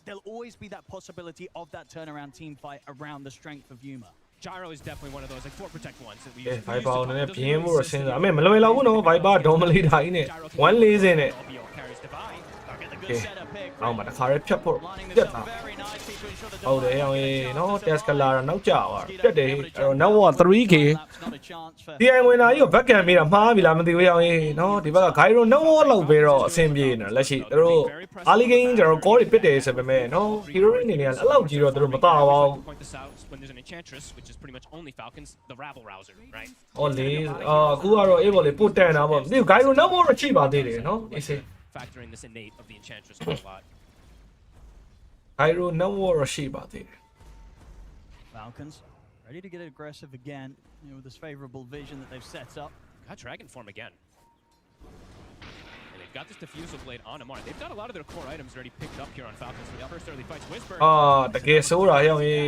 there'll always be that possibility of that turnaround team fight around the strength of Yuma.
Gyro is definitely one of those like 4 protect ones that we use.
Viper နဲ့ပြင်းဖို့စဉ်းစားအမေမလွယ်တော့ဘူးနော် Viper ဒေါ်မလီတိုင်းနဲ့140နဲ့ အောင်မှာတခါရဲဖြတ်ဖို့ပြတ်တာဟုတ်တယ်အောင်ရေနော် Escalating နောက်ကျသွားပြတ်တယ်အဲ့တော့ now 3k DI ဝင်လာကြီးကို back ကန်ပေးတာမှားပြီလားမသိဘူးအောင်ရေနော်ဒီဘက်က Gyro နောက်လောက်ပဲတော့အဆင်ပြေနေလက်ရှိသူတို့ early game ကျွန်တော် call တွေပစ်တယ်ဆိုပေမဲ့နော် hero အနေနဲ့အဲ့လောက်ကြီးတော့သူတို့မတာပါဘူး
when there's an enchantress, which is pretty much only Falcons, the rabble rouser, right?
ဟောလေအခုကတော့အေးပေါ့လေပို့တန်တာပေါ့ဒီ Gyro နောက်တော့ချိပါသေးတယ်နော်အေးစေး
Factoring this innate of the enchantress quite a lot.
Gyro နောက်တော့ရှိပါသေးတယ်
Falcons ready to get aggressive again, with this favorable vision that they've set up.
Got dragon form again. And they've got this diffusal blade on Amar. They've got a lot of their core items already picked up here on Falcons for the first early fights. Whisper.
တကယ်ဆိုးတာဟောင်းရေ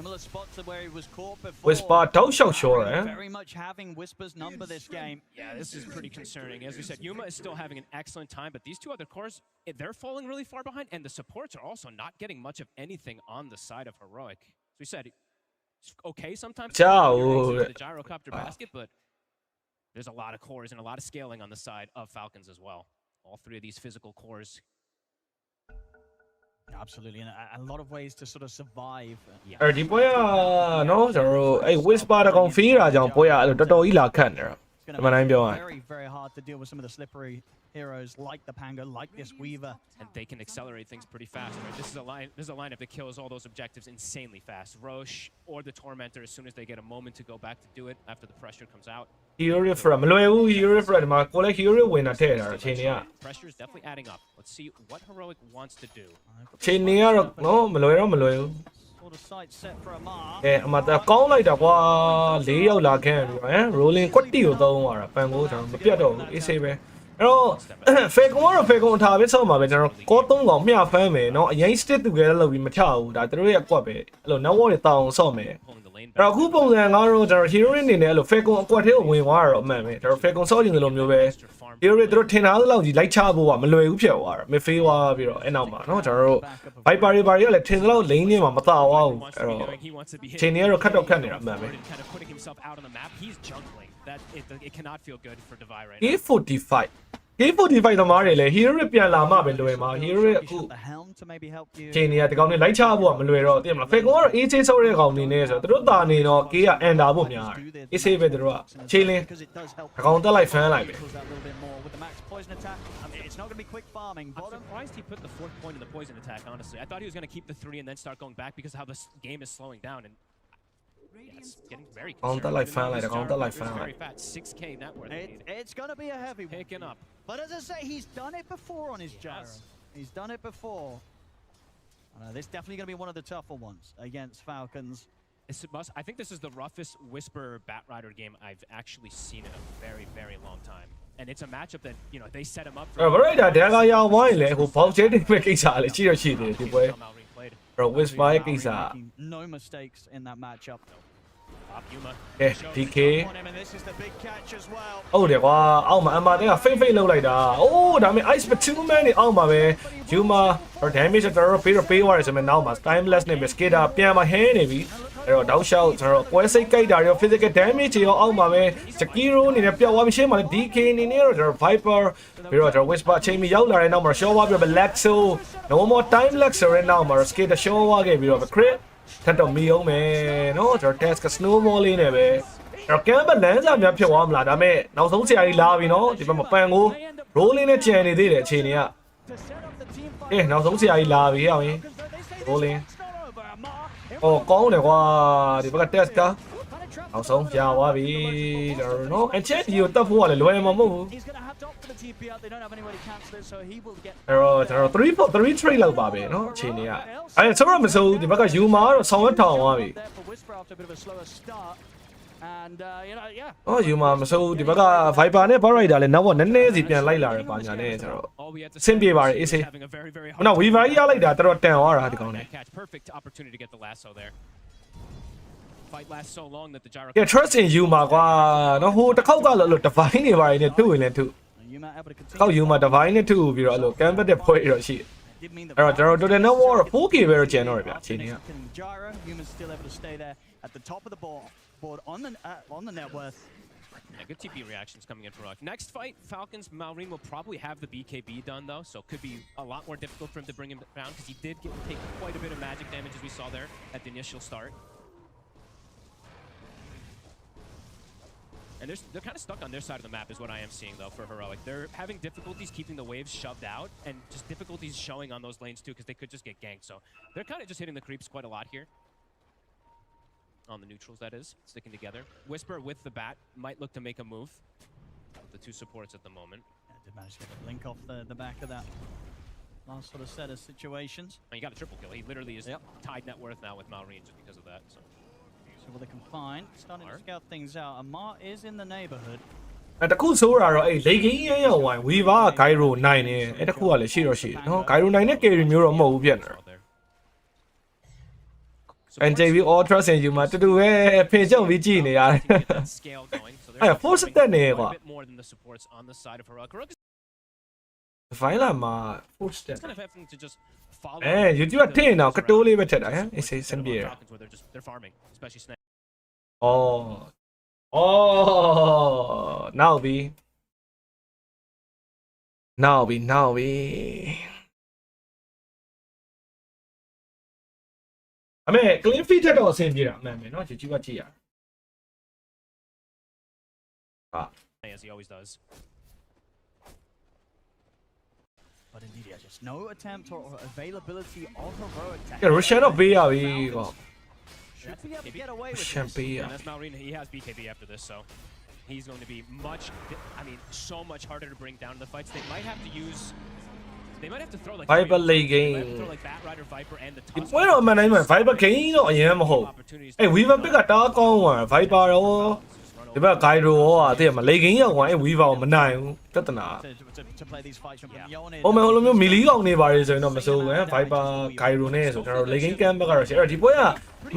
Similar spots to where he was caught before.
Whisper တောက်လျှောက်ရှောတယ်
Very much having Whisper's number this game.
Yeah, this is pretty concerning. As we said, Yuma is still having an excellent time, but these 2 other cores, they're falling really far behind, and the supports are also not getting much of anything on the side of Heroic. As we said, it's okay sometimes. The gyrocopter basket, but there's a lot of cores and a lot of scaling on the side of Falcons as well. All 3 of these physical cores.
Absolutely, and a lot of ways to sort of survive.
အဲ့ဒီပွဲကနော်ကျွန်တော်တို့အဲ့ Whisper တကောင် fear တာကြောင့်ပွဲကအဲ့လိုတော်တော်ကြီးလာခတ်နေတာ
It's going to be very, very hard to deal with some of the slippery heroes like the Pango, like this Weaver.
And they can accelerate things pretty fast, right? This is a lineup that kills all those objectives insanely fast. Roche or the Tormentor, as soon as they get a moment to go back to do it after the pressure comes out.
Hero Refresh မလွယ်ဘူး Hero Refresh ဒီမှာကိုလည်း Hero ဝင်တာထည့်တာအချိန်ကြီးက
Pressure is definitely adding up. Let's see what Heroic wants to do.
အချိန်ကြီးကတော့နော်မလွယ်တော့မလွယ်ဘူး
Sort of sight set for Amar.
အမတာကောင်းလိုက်တာကွာ4ယောက်လာခဲ့ပြီဟမ် rolling ကွက်တီကိုသုံးသွားတာပန်ကိုကျွန်တော်မပြတ်တော့ဘူးအေးဆေးပဲအဲ့တော့ Falcon ကတော့ Falcon ထားပဲဆောက်မှာပဲကျွန်တော်ကော3កောင်မျှဖမ်းမယ်နော်အရင် stick together လုပ်ပြီးမချဘူးဒါတို့ရဲ့အကွက်ပဲအဲ့လို network တွေတောင်းဆော့မယ် အဲ့တော့အခုပုံစံကတော့ကျွန်တော် hero အနေနဲ့အဲ့လို Falcon အကွက်ထဲကိုဝင်သွားတာတော့အမှန်ပဲကျွန်တော် Falcon ဆော့ခြင်းလိုမျိုးပဲ hero တွေတို့ထင်ထားသလောက်ကြီးလိုက်ချဖို့ကမလွယ်ဘူးဖြစ်သွားတာ mid phase သွားပြီးတော့အဲ့နောက်မှာเนาะကျွန်တော်တို့ Viper တွေပါတွေကလည်းထင်သလောက် lane ထဲမှာမတာသွားဘူးအဲ့တော့ချိန်တွေကတော့ခတ်တော့ခတ်နေတာအမှန်ပဲ
It cannot feel good for Divide right
K45 K45 သမားတွေလည်း hero တွေပြန်လာမှပဲလွယ်မှာ hero တွေအခုချိန်တွေကဒီကောင်တွေလိုက်ချဖို့ကမလွယ်တော့သိမလား Falcon ကတော့ AC ဆော့တဲ့ကောင်နေနေဆိုတော့သူတို့တာနေတော့ K က ender ဖို့များတယ် AC ပဲသူတို့ကချိန်လင်းဒီကောင်တက်လိုက်ဖမ်းလိုက်ပဲ
It's not going to be quick farming.
I'm surprised he put the 4th point in the poison attack, honestly. I thought he was going to keep the 3 and then start going back because of how this game is slowing down. And yeah, it's getting very concerning. Very fat, 6k net worth.
It's going to be a heavy one.
Picking up.
But as I say, he's done it before on his gyro. He's done it before. This definitely going to be one of the tougher ones against Falcons.
I think this is the roughest Whisper Batrider game I've actually seen in a very, very long time. And it's a matchup that, you know, they set him up for...
Right, that guy out wine le who box it make it solid. Chi de diပွဲ Bro Whisper ရဲ့ကိစ္စ
No mistakes in that matchup.
PK
And this is the big catch as well.
ဟုတ်တယ်ကွာအောက်မှာအမတဲ့ကဖိတ်ဖိတ်လောက်လိုက်တာအိုးဒါပေမဲ့ ice 2 man နေအောက်မှာပဲ Yuma or damage တော်တော်ပေးသွားတယ်ဆိုမှနောက်မှာ timeless နဲ့ skater ပြန်มาဟဲနေပြီအဲ့တော့ down shot ကျွန်တော်ပွဲစိတ်ကြိုက်တာရော physical damage ရောအောက်မှာပဲ Skiro အနေနဲ့ပျောက်သွားပြီရှင်းမှာလေ DK အနေနဲ့တော့ကျွန်တော် Viper ပြီးတော့ကျွန်တော် Whisper အချိန်မီရောက်လာတဲ့နောက်မှာ show သွားပြီးတော့ Lexo no more timeless ဆိုတဲ့နောက်မှာ skater show သွားခဲ့ပြီးတော့ crit ထပ်တော့မီအောင်မယ်နော်ကျွန်တော် test က snowball လေးနဲ့ပဲအဲ့တော့ camp လမ်းစာများဖြစ်သွားမလားဒါပေမဲ့နောက်ဆုံးဆရာကြီးလာပြီနော်ဒီဘက်မှာပန်ကို rolling နဲ့ကြံနေသေးတယ်အခြေအနေကနောက်ဆုံးဆရာကြီးလာပြီဟဲ့အောင်ရင် rolling အော်ကောင်းတယ်ကွာဒီဘက်က test ကနောက်ဆုံးကြာသွားပြီကျွန်တော်နော်အချက်ဒီကိုတက်ဖို့ကလည်းလွယ်မှာမဟုတ်ဘူးအဲ့တော့ကျွန်တော်3 trade လောက်ပါပဲနော်အခြေအနေကအဲ့ဆိုတော့မစိုးဒီဘက်က Yuma တော့ဆောင်ရွက်ထောင်သွားပြီအော် Yuma မစိုးဒီဘက်က Viper နဲ့ Batrider လည်းနောက်တော့နည်းနည်းစီပြန်လိုက်လာတယ်ပါညာနဲ့ဆိုတော့ဆင်ပြေပါတယ်အေးစေးနော် Weaver ကြီးရလိုက်တာတော်တော်တန်သွားတာဒီကောင်နဲ့
Fight lasts so long that the gyro
Yeah, trust in Yuma ကွာနော်ဟိုတစ်ခေါက်ကလို့ divine နေပါရင်ထုဝင်လဲထုခေါက် Yuma divine နဲ့ထုပြီးတော့အဲ့လို canvas တဲ့ဖွဲ့ရရှိအဲ့တော့ကျွန်တော် total no war 4K ပဲတော့ကျန်တော့တယ်ဗျအချိန်ကြီးက
Gyro Yuma's still able to stay there at the top of the board on the net worth.
Yeah, good TP reactions coming in for Rock. Next fight, Falcons Malrine will probably have the BKB done though, so it could be a lot more difficult for him to bring him down because he did take quite a bit of magic damage as we saw there at the initial start. And they're kind of stuck on their side of the map is what I am seeing though for Heroic. They're having difficulties keeping the waves shoved out and just difficulties showing on those lanes too because they could just get ganked. So they're kind of just hitting the creeps quite a lot here. On the neutrals, that is, sticking together. Whisper with the bat might look to make a move. The two supports at the moment.
Yeah, did manage to get the blink off the back of that last sort of set of situations.
And he got a triple kill. He literally is tied net worth now with Malrine just because of that. So
what they can find, starting to scout things out. Amar is in the neighborhood.
အဲ့တခုဆိုးတာတော့အဲ့လေကင်းရရောက်ဝိုင်း Weaver က Gyro 9နဲ့အဲ့တခုကလည်းရှိတော့ရှိတယ်နော် Gyro 9နဲ့ carry မျိုးတော့မဟုတ်ဘူးပြန်တယ်And JV all trust in Yuma တူတူပဲဖေကြုံပြီးကြည့်နေရတယ်အဲ့ force တက်နေကွာ Fine လာမှာ force တက်YouTube ကထင်းတော့ကတိုးလေးပဲထက်တာဟမ်အေးစင်ပြေရအော်now be အမေ clean feed တက်တော့အဆင်ပြေတာအမှန်ပဲเนาะ YouTube ကကြည့်ရ
as he always does.
But indeed, yeah, just no attempt or availability of Heroic to...
Yeah, Roshan တော့ပေးရပြီကွာ
Should be able to get away with
Roshan
this.
ပေးရ
And that's Malrine. He has BKB after this, so he's going to be so much harder to bring down in the fights. They might have to use... They might have to throw like
Viper late game.
Batrider, Viper, and the
ဒီပွဲတော့အမှန်တိုင်းမှာ Viper game တော့အရင်မဟုတ်အဲ့ Weaver pick ကတားကောင်းသွား Viper ရောဒီဘက် Gyro ရောအသိရမလေကင်းရောက်သွားအဲ့ Weaver ကိုမနိုင်ဘူးပြဿနာ
To play these fights from Yone.
ဟိုမဲ့ဟိုလိုမျိုးမီလီကောင်နေပါလေဆိုရင်တော့မစိုးဘူးဟမ် Viper Gyro နဲ့ဆိုကျွန်တော်လေကင်း camp ကတော့ရှိအဲ့ဒီပွဲက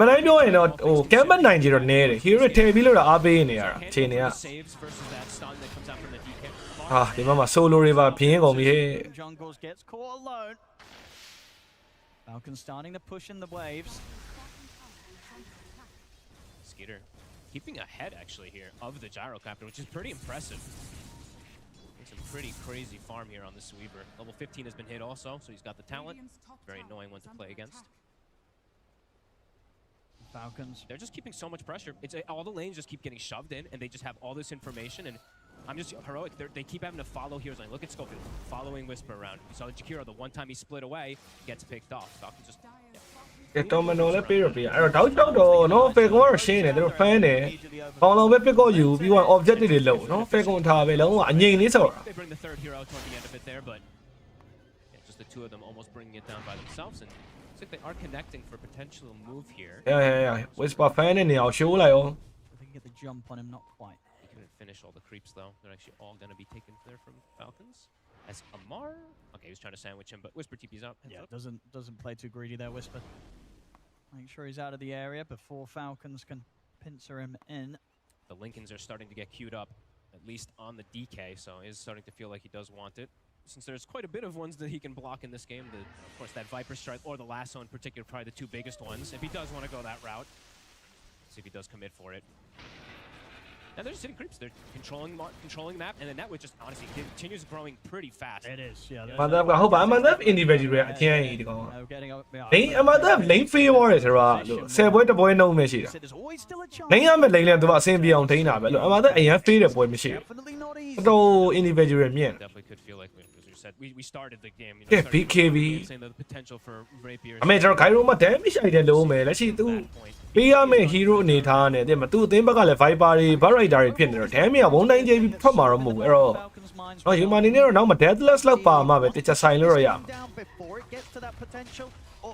မနိုင်ပြောရင်တော့ဟို camp နိုင်ကြတော့နဲတယ် hero ထည့်ပြီးလို့တော့အားပေးနေရတာအချိန်တွေကဟာဒီမှာ solo တွေပါပြင်းကုန်ပြီဟဲ့
Jungles gets caught alone. Falcons starting to push in the waves.
Skeeter keeping ahead actually here of the Gyrocopter, which is pretty impressive. Some pretty crazy farm here on this Weaver. Level 15 has been hit also, so he's got the talent. Very annoying one to play against.
Falcons.
They're just keeping so much pressure. It's all the lanes just keep getting shoved in, and they just have all this information. And I'm just Heroic. They keep having to follow here. Like, look at Schofield following Whisper around. You saw the Jakiro. The one time he split away, gets picked off. Falcons just.
ကဲတော်မနော်လည်းပေးရပြီအဲ့တော့တောက်ချောက်တော့နော်ဖေကွန်ကတော့ရှင်းတယ်သူတို့ဖမ်းတယ်ပေါင်လုံးပဲပစ်ကောယူပြီးတော့ objective တွေလုံနော်ဖေကွန်ထားပဲလုံးဝအငြိမ်လေးဆော်တာ
They bring the third hero toward the end of it there, but just the two of them almost bringing it down by themselves. And looks like they are connecting for a potential move here.
Yeah. Whisper fan နဲ့နေအောင် show လိုက်အောင်
If they can get the jump on him, not quite.
He couldn't finish all the creeps though. They're actually all going to be taken there from Falcons. As Amar, okay, he was trying to sandwich him, but Whisper TP's up.
Yeah, doesn't play too greedy there, Whisper. Make sure he's out of the area before Falcons can pincer him in.
The Lincolns are starting to get queued up, at least on the DK, so he's starting to feel like he does want it. Since there's quite a bit of ones that he can block in this game, of course that Viper Strike or the Lasso in particular, probably the two biggest ones. If he does want to go that route, see if he does commit for it. Now they're just hitting creeps. They're controlling map, and the net just honestly continues growing pretty fast.
It is, yeah.
မန်ဒပ်ကဟုတ်ပါမန်ဒပ် individual အချင်းကြီးဒီကောင်
Getting up, yeah.
လိန်အမန်ဒပ် lane fail ရတယ်ဆိုတော့10ပွဲတစ်ပွဲနှုံးပဲရှိတာ
There's always still a chance.
လိန်ရမယ်လိန်လည်းသူကအဆင်ပြေအောင်ထိန်းတာပဲလို့အမန်ဒပ်အရင် fail တဲ့ပွဲမရှိဘူး
Definitely not easy.
တော် individual မြင့်
Definitely could feel like, as you said, we started the game.
Yeah, BKB.
Saying that the potential for Rapier.
အမေကျွန်တော် Gyro မှာ damage အိုက်တယ်လုံးမယ်လက်ရှိသူပေးရမယ့် hero အနေထားနဲ့တဲ့မသူအသင်းဘက်ကလည်း Viper တွေ Bar Rider တွေဖြစ်နေတော့ damage ကဝုန်းတိုင်းကျပြီးဖတ်မှာတော့မဟုတ်ဘူးအဲ့တော့ တော့ human နေတော့နောက်မှာ deathless လောက်ပါမှပဲတခြားဆိုင်လို့ရရမှာ
Down before it gets to that potential,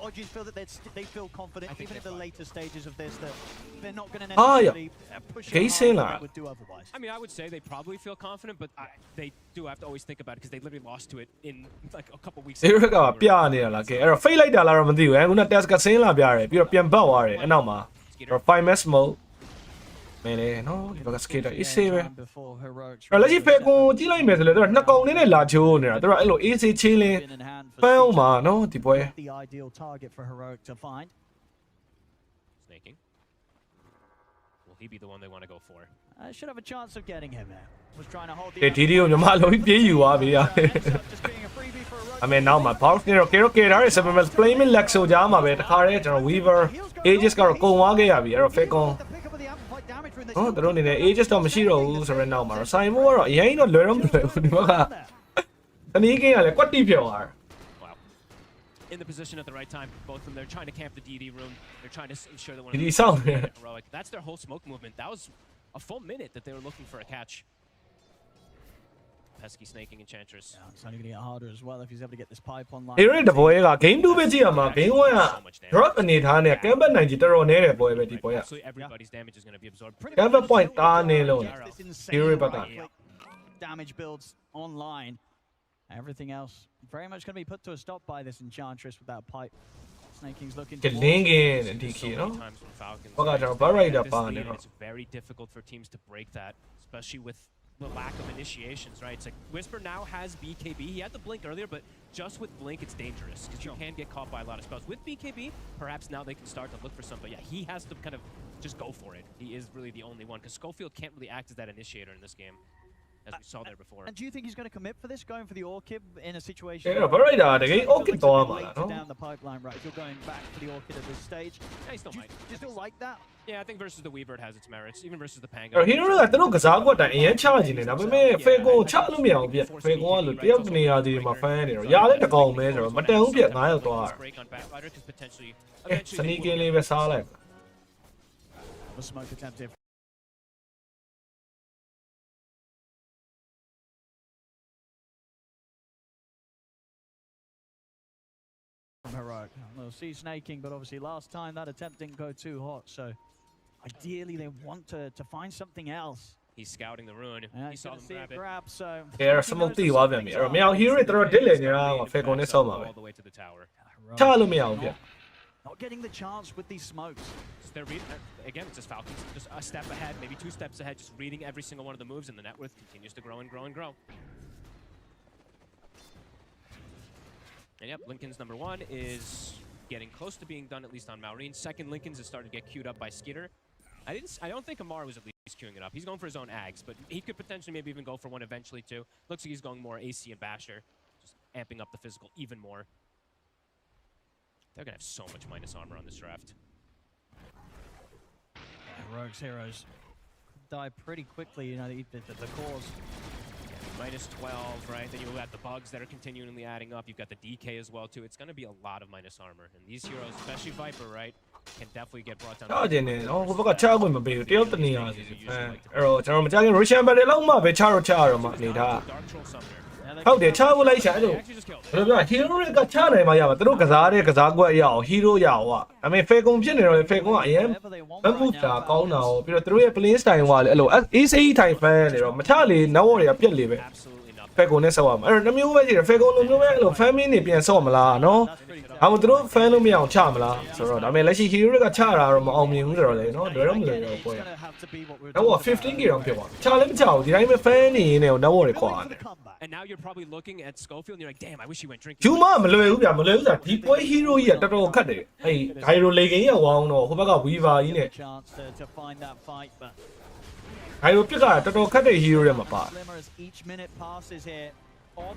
or do you feel that they feel confident even in the later stages of this that they're not going to necessarily push it
Casing
harder than they would do otherwise?
I mean, I would say they probably feel confident, but they do have to always think about it because they literally lost to it in like a couple weeks.
0ကပြနေတာလားကဲအဲ့တော့ fake လိုက်တာလားတော့မသိဘူးခုန test ကဆင်းလာပြရတယ်ပြီးတော့ပြန်ပတ်သွားတယ်အနောက်မှာ 5 match mode မဲလေနော်ဒီဘက်က skater အေးဆေးပဲအဲ့လက်ရှိ fake ကိုကြည့်လိုက်မယ်ဆိုလည်းသူကနှစ်ကောင်နဲ့လာချိုးနေတာသူကအဲ့လို AC ချင်းလင်းပန်းအောင်မှာနော်ဒီပွဲ
The ideal target for Heroic to find.
Snaking. Will he be the one they want to go for?
Should have a chance of getting him there. Was trying to hold the
ဒီဒီကိုညီမအလုံးပြေးယူသွားပြီရ
just being a freebie for Heroic.
အမေနောက်မှာ box နေတော့ Kero ထားတဲ့ 7 match flaming leg ဆိုကြားမှာပဲတခါတည်းကျွန်တော် Weaver Aegis ကတော့ကုန်သွားခဲ့ရပြီအဲ့တော့ fake ကောင်
The pick up of the amplified damage when
ဟောတို့အနေနဲ့ Aegis တော့မရှိတော့ဘူးဆိုတော့နောက်မှာတော့ Simon ကတော့အရင်တော့လွယ်တော့မလွယ်ဘူးဒီဘက်ကတနည်းကင်းကလည်းကွက်တိပြောသွား
Wow. In the position at the right time, both of them, they're trying to camp the DD room. They're trying to ensure that one of
ဒီ
them
ဆောက်နေ
Heroic. That's their whole smoke movement. That was a full minute that they were looking for a catch. Pesky snaking Enchantress.
Yeah, it's only going to get harder as well if he's able to get this pipe online.
ဒီရက်တပွဲက game 2ပဲကြည့်ရမှာ game 1က drop အနေထားနဲ့ camp 90တော်တော်နေတဲ့ပွဲပဲဒီပွဲက
Absolutely everybody's damage is going to be absorbed.
camp point တားနေလို့
This insane
Hero
amount of
button.
damage builds online. Everything else very much going to be put to a stop by this Enchantress with that pipe. Snaking's looking
ကလင်းကင်း
So
DK
many
နော်
times from Falcons.
ဘက်ကကျွန်တော် Bar Rider
This
ပါ
lead,
နေတော့
it's very difficult for teams to break that, especially with the lack of initiations, right? It's like Whisper now has BKB. He had the blink earlier, but just with blink, it's dangerous because you can get caught by a lot of spells. With BKB, perhaps now they can start to look for some, but yeah, he has to kind of just go for it. He is really the only one because Schofield can't really act as that initiator in this game, as we saw there before.
And do you think he's going to commit for this, going for the Orchid in a situation?
အဲ့တော့ Bar Rider တကယ် okay တော့မှာလားနော်
down the pipeline, right? If you're going back for the Orchid at this stage,
Yeah, he still
do
might.
you still like that?
Yeah, I think versus the Weaver it has its merits, even versus the Pango.
အဲ့ hero ကသူတို့ကစားကွက်တိုင်းအရင်ချကြည့်နေတာဒါပေမဲ့ fake ကိုချလို့မရအောင်ပြ fake ကလို့တယောက်နေရာဒီမှာ fan နေတော့ရတဲ့တကောင်ပဲဆိုတော့မတန်ဘူးပြ9ရောက်သွား
Break on Batrider because potentially,
စ
eventually,
နီးကင်းလေးပဲစားလိုက်
The smoke attempt here. Heroic. We'll see snaking, but obviously last time that attempt didn't go too hot, so ideally they want to find something else.
he's scouting the rune.
Yeah,
He
he's
saw
gonna
them
see
grab
it
it.
grab, so
ကဲအဲ့ smoke တီးသွားပြန်ပြီအဲ့တော့မရအောင် hero တွေတော်တော်တစ်လေနေတာက fake ကိုနဲ့ဆောက်မှာပဲ
All the way to the tower.
ချလို့မရအောင်ပြ
not getting the chance with these smokes.
So they're reading, again, it's just Falcons, just a step ahead, maybe 2 steps ahead, just reading every single one of the moves, and the net worth continues to grow and grow and grow. And yep, Lincoln's number 1 is getting close to being done, at least on Maureen. Second, Lincoln's is starting to get queued up by Skitter. I don't think Amar was at least queuing it up. He's going for his own Ags, but he could potentially maybe even go for one eventually too. Looks like he's going more AC and Basher, just amping up the physical even more. They're gonna have so much minus armor on this draft.
Heroic's heroes die pretty quickly, you know, the cause.
Minus 12, right? Then you've got the bugs that are continually adding up. You've got the DK as well, too. It's going to be a lot of minus armor. And these heroes, especially Viper, right, can definitely get brought down.
ချခြင်းနဲ့ဟိုဘက်ကချခွင့်မပေးဘူးတယောက်တနေရာစီအဲ့တော့ကျွန်တော်မကြခင် Russian ဘက်တွေလောက်မှပဲချတော့ချရတော့မှအနေထား
Dark Troll Summoner.
ဟုတ်တယ်ချဖို့လိုက်ရှာအဲ့လို
Actually just killed
ဘယ်
it.
လိုပြော hero တွေကချနိုင်မှရပါသူတို့ကစားတဲ့ကစားကွက်ရအောင် hero ရအောင်อ่ะဒါပေမဲ့ Falcon ဖြစ်နေတော့ Falcon ကအရင် move တာကောင်းတာ哦ပြီးတော့သူတို့ရဲ့ play style ကလည်းအဲ့လို ACE type fan နေတော့မချလေ network တွေကပြက်လေပဲ
Absolutely nothing.
Falcon နဲ့ဆောက်ရမှာအဲ့တော့နှမျိုးပဲရှိတယ် Falcon လိုမျိုးပဲအဲ့လို fan main တွေပြန်ဆော့မလားနော်ဒါမှမဟုတ်သူတို့ fan လို့မရအောင်ချမလားဆိုတော့ဒါပေမဲ့လက်ရှိ hero တွေကချတာတော့မအောင်မြင်ဘူးဆိုတော့လေနော်လွယ်တော့မလွယ်တော့ပွဲတော့ 15k တော့ဖြစ်သွားချလည်းမချဘူးဒီတိုင်းပဲ fan နေနေတော့ network တွေခွာတယ်
And now you're probably looking at Schofield and you're like, damn, I wish he went drinking.
ဂျူမမလွယ်ဘူးဗျာမလွယ်ဘူးဆိုတာဒီပွဲ hero ကြီးကတော်တော်ခတ်တယ်အဲ့ဂိုင်ရိုလေကင်းရောက်အောင်တော့ဟိုဘက်က weaver ကြီးနဲ့
chance to find that fight, but
ဂိုင်ရိုပြစ်ကတော်တော်ခတ်တဲ့ hero တွေမှာပါ
Slimmer as each minute passes here.
All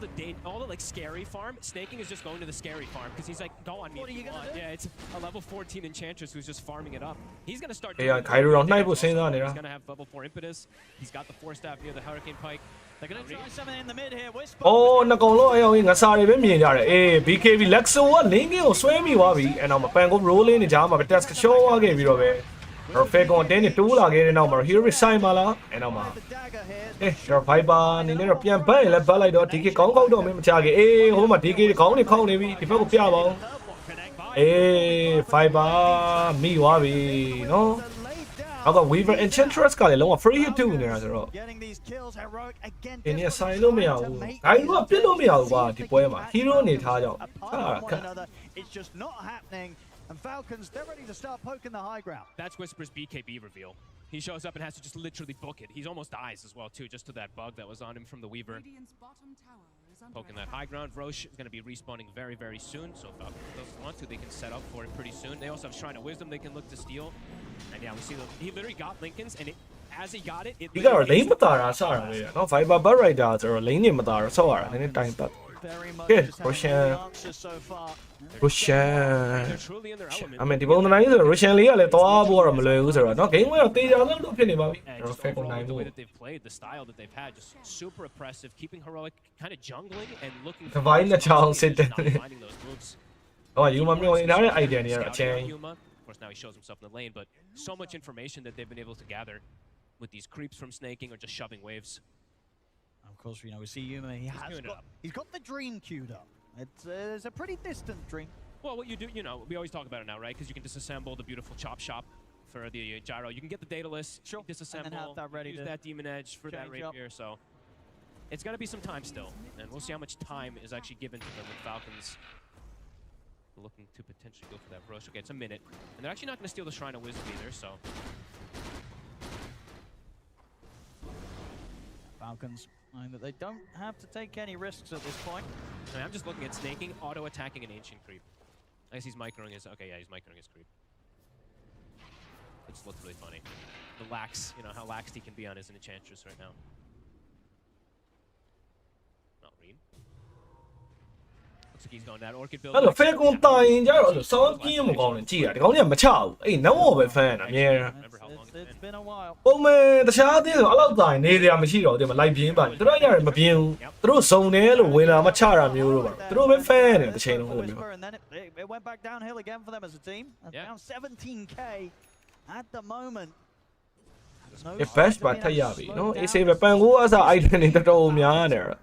the like scary farm, Snaking is just going to the scary farm because he's like, go on me.
What are you gonna do?
Yeah, it's a level 14 Enchantress who's just farming it up. He's gonna start.
Yeah, Kairo don't know what's in there.
He's gonna have level 4 impetus. He's got the 4 staff near the Hurricane Pike.
They're gonna try something in the mid here. Whisper.
အော်နှကောင်လုံးအယောင်ငါစာတွေပဲမြင်ကြတယ်အေး BKB Lexo ကလင်းကင်းကိုဆွဲမိသွားပြီအဲ့နောက်မှာပန်ကို rolling နေကြမှာပဲ task ရှော့သွားခဲ့ပြီးတော့ပဲတော့ Falcon တင်းနေတိုးလာခဲ့တဲ့နောက်မှာ hero sign ပါလားအဲ့နောက်မှာ
The dagger here.
အေး Sharp Viper အနေနဲ့တော့ပြန်ပတ်ရင်လည်းပတ်လိုက်တော့ DK ကောင်းကောက်တော့မင်းမချခဲ့အေးဟိုမှာ DK ခေါင်းနေခေါင်းနေပြီဒီဘက်ကိုပြပါဦးအေး Viper မိသွားပြီနော်
Laid down.
နောက်က Weaver Enchantress ကလည်းလုံးဝ free hit 2နေတာဆိုတော့
Getting these kills heroic again.
ဒီနေ့ဆိုင်လို့မရဘူးဂိုင်းကပြစ်လို့မရဘူးကွာဒီပွဲမှာ hero အနေထားကြောင့်
Apart from one another, it's just not happening. And Falcons, they're ready to start poking the high ground.
That's Whisper's BKB reveal. He shows up and has to just literally book it. He's almost dies as well too, just to that bug that was on him from the Weaver.
Radiant's bottom tower is under
Poking that high ground. Roche is going to be respawning very, very soon. So if Falcons doesn't want to, they can set up for it pretty soon. They also have Shrine of Wisdom they can look to steal. And yeah, we see he literally got Lincoln's, and as he got it,
ဒီကတော့ lane မတာတာစတာလေနော် Viper Bad Rider ဆိုတော့ lane နေမတာတော့ဆော့ရတာနည်းနည်း time ပတ်
Very much
Good,
just having
Roshan.
the answers so far.
Roshan
they're truly in their element.
အမေဒီပုံစံတိုင်းဆို Roshan လေးကလည်းသွားဖို့တော့မလွယ်ဘူးဆိုတော့နော် game ကတော့တေးကြလို့လို့ဖြစ်နေပါပြီ
And
ကျွန်တော်
just
Falcon
overall,
နိုင်
the
လို့
way that they've played, the style that they've had, just super oppressive, keeping heroic, kind of jungling and looking.
Divine the chance,
just
sit
not
there.
finding those moves.
ဟောယူမမျိုးနေတာတဲ့ idea တွေကတော့အချင်း
Scouting out Yuma. Of course, now he shows himself in the lane, but so much information that they've been able to gather with these creeps from snaking or just shoving waves.
Of course, you know, we see Yuma.
queuing it up.
He's got the dream queued up. It's a pretty distant dream.
Well, what you do, you know, we always talk about it now, right? Because you can disassemble the beautiful chop shop for the gyro. You can get the data list,
Sure.
disassemble,
And then have that ready
use
to
that demon edge for that
change up.
rapier. So it's going to be some time still, and we'll see how much time is actually given to them with Falcons looking to potentially go for that rush. Okay, it's a minute, and they're actually not going to steal the Shrine of Wisdom either. So
Falcons, knowing that they don't have to take any risks at this point.
I mean, I'm just looking at snaking, auto attacking an ancient creep. I guess he's microing his. Okay, yeah, he's microing his creep. It just looks really funny. The lax, you know, how laxed he can be on his enchantress right now. Not read. Looks like he's going that orchid build.
အဲ့လို Falcon တာရင်ကြတော့အဲ့လိုစောင်းပြင်းမကောင်းနဲ့ကြည်ရဒီကောင်ကြီးကမချဘူးအဲ့နမောပဲ fan အမြဲတမ်း
Remember how long it's
It's
been.
been a while.
ပုံမှန်တခြားအသင်းဆိုအဲ့လောက်တာရင်နေစရာမရှိတော့တယ်မလိုက်ပြင်းပါဘူးသူတို့ရတယ်မပြင်းဘူးသူတို့စုံတယ်လို့ဝင်လာမချတာမျိုးလို့ပါသူတို့ပဲ fan တယ်တစ်ချိန်လုံးအဲ့လိုမျိုး
Whisper, and then it went back downhill again for them as a team. And
Yeah.
down 17k at the moment. No
ဒီ best ပါထက်ရပြီနော်အေးဆေးပဲပန်ကိုအစား item တွေတော်တော်များနေတယ်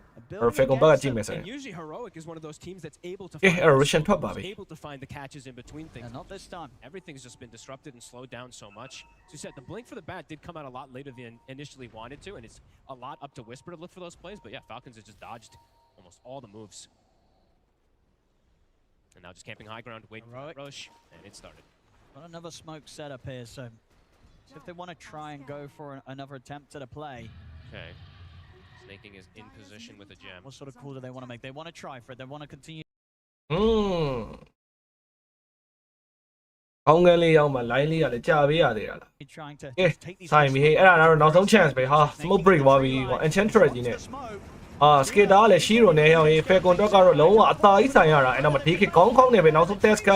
Falcon ဘက်ကကြည့်မယ်ဆိုရင်
And usually heroic is one of those teams that's able to
Yeah,
find
Russian top, Bobby.
able to find the catches in between things.
And not this time.
Everything's just been disrupted and slowed down so much. As you said, the blink for the bat did come out a lot later than initially wanted to, and it's a lot up to Whisper to look for those plays. But yeah, Falcons have just dodged almost all the moves. And now just camping high ground, waiting for
Heroic.
the rush, and it started.
Got another smoke setup here, so if they want to try and go for another attempt at a play,
Okay. Snaking is in position with a gem.
what sort of call do they want to make? They want to try for it. They want to continue
အောင်းကန်းလေးရောက်မှ line လေးကလည်းကြာပေးရသေးတာလား
trying to
ကဲ
take these
ဆိုင်ပြီဟေးအဲ့ဒါတော့နောက်ဆုံး chance ပဲဟာ smoke break သွားပြီဟော enchantress ကြီးနဲ့
smoke.
အာ skater ကလည်း shiro နဲ့ရောက်ရင် Falcon တော့ကတော့လုံးဝအသာကြီးဆိုင်ရတာအဲ့တော့မ DK ကောင်းကောင်းနေပဲနောက်ဆုံး test က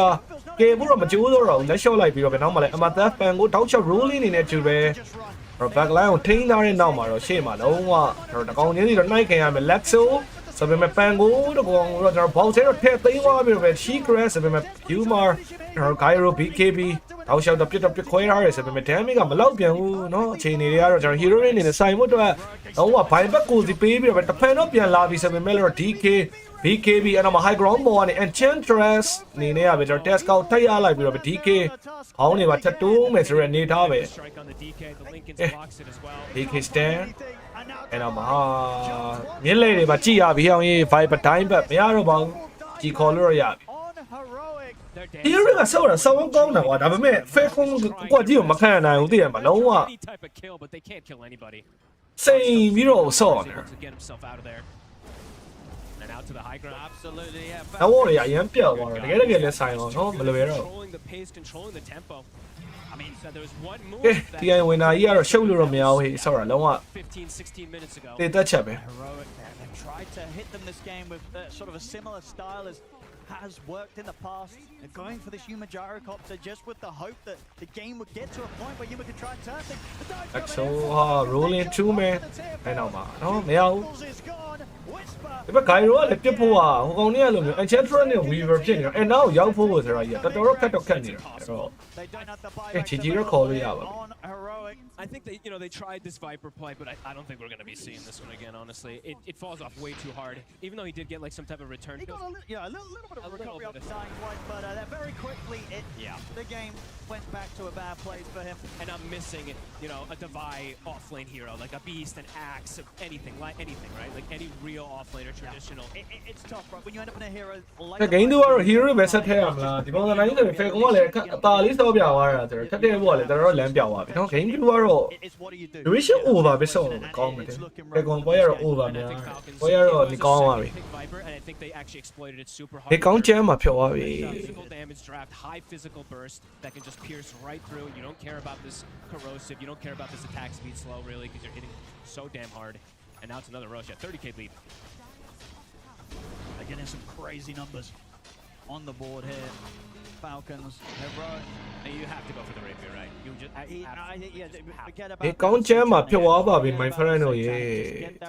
ကဲဘူးတော့မကြိုးတော့လက်လျှော့လိုက်ပြီးတော့ပဲနောက်မှလည်း Amath fan ကိုတောက်ချက် rolling နေနေတူပဲ
Just run.
တော့ back line ကိုထိန်းထားတဲ့နောက်မှာတော့ရှေ့မှာလုံးဝတော့တကောင်ချင်းစီတော့နှိုက်ခင်ရမယ် Lexo ဆိုပေမဲ့ပန်ကိုတော့ကောင်တော့ကျွန်တော်ဘောက်ဆဲတော့ထည့်သိမ်းသွားပြီးတော့ပဲ Secret ဆိုပေမဲ့ Humor ကျွန်တော် Gyro BKB တောက်လျှောက်တော့ပြတ်ခွဲထားရဲဆိုပေမဲ့ damage ကမလောက်ပြန်ဘူးเนาะအခြေအနေတွေကတော့ကျွန်တော် hero တွေအနေနဲ့ဆိုင်ဖို့အတွက်တော့ဘိုင်ဘက်ကိုစီပေးပြီးတော့ပဲတဖန်တော့ပြန်လာပြီဆိုပေမဲ့လည်း DK BKB အဲ့တော့ high ground ball နဲ့ Enchantress အနေနဲ့ကပဲကျွန်တော် test scout ထိုက်ရလိုက်ပြီးတော့ DK ဟောင်းနေပါထပ်တိုးမယ်ဆိုရနေထားပဲ DK stand အဲ့တော့မြင်းလေးတွေပါကြည့်ရပြီဟောင်းရေး Viper တိုင်းဘက်မရတော့ပါဘူးကြည်ခေါ်လို့ရပြီဒီရကဆောတာဆောင်းကောင်းတာကွာဒါပေမဲ့ Falcons ကွက်ကြီးကိုမခံနိုင်ဘူးသိရမှာလုံးဝစိန်ပြီးတော့ဆော့နေ
To the high ground. Absolutely, yeah.
တော့ရအရင်ပြောက်သွားတယ်တကယ်လည်းဆိုင်အောင်နော်မလွယ်တော့
Controlling the pace, controlling the tempo. I mean, so there was one move
ကဲဒီအိုင်ဝင်နာကြီးကတော့ရှုပ်လို့တော့မရဘူးဟေးဆော့တာလုံးဝ
15, 16 minutes ago.
တေးတက်ချက်ပဲ
Heroic there. They've tried to hit them this game with sort of a similar style as has worked in the past. They're going for this Yuma gyrocopter just with the hope that the game would get to a point where Yuma could try and turn things.
That's so hard. Rolling two man. I know, man. No, မရဘူးဒီဘက် Gyro ကလည်းပြစ်ဖို့อ่ะဟိုကောင်တွေကလိုမျိုး Enchantress နဲ့ Weaver ဖြစ်နေတော့အဲ့နောက်ရောက်ဖို့ဆိုတာကြီးတော်တော်ခက်နေတာအဲ့တော့ချီတော့ခေါ်လို့ရပါဘူး
I think they tried this Viper play, but I don't think we're going to be seeing this one again, honestly. It falls off way too hard, even though he did get like some type of return.
He got a little bit of recovery off the dying point, but very quickly the game went back to a bad place for him.
And I'm missing, a Divide offlane hero, like a Beast, an Axe, anything, right? Like any real offlane or traditional.
It's tough, right? When you end up in a hero like
ဂိမ်းတူကတော့ hero ပဲဆက်ထည့်ရမလားဒီပုံစံတိုင်းဆိုရင် Falcon ကလည်းအသာလေးစောပြသွားတာဆိုတော့ထပ်တဲ့ဘောကလည်းတော်တော်လမ်းပြောက်သွားပြီနော်ဂိမ်းတူကတော့ duration over ပဲဆုံးကောင်းတယ် Falcon ပွဲရတော့ over များပွဲရတော့ဒီကောင်းသွားပြီဒီကောင်းချမ်းမှာဖြောသွားပြီ
Physical damage draft, high physical burst that can just pierce right through. You don't care about this corrosive, you don't care about this attack speed slow really because you're hitting so damn hard. And now it's another Roche, 30k lead.
They're getting some crazy numbers on the board here. Falcons, Heroic.
You have to go for the rapier, right? You just
forget about
ဒီကောင်းချမ်းမှာဖြောသွားပါပြီ my friend တို့ရေ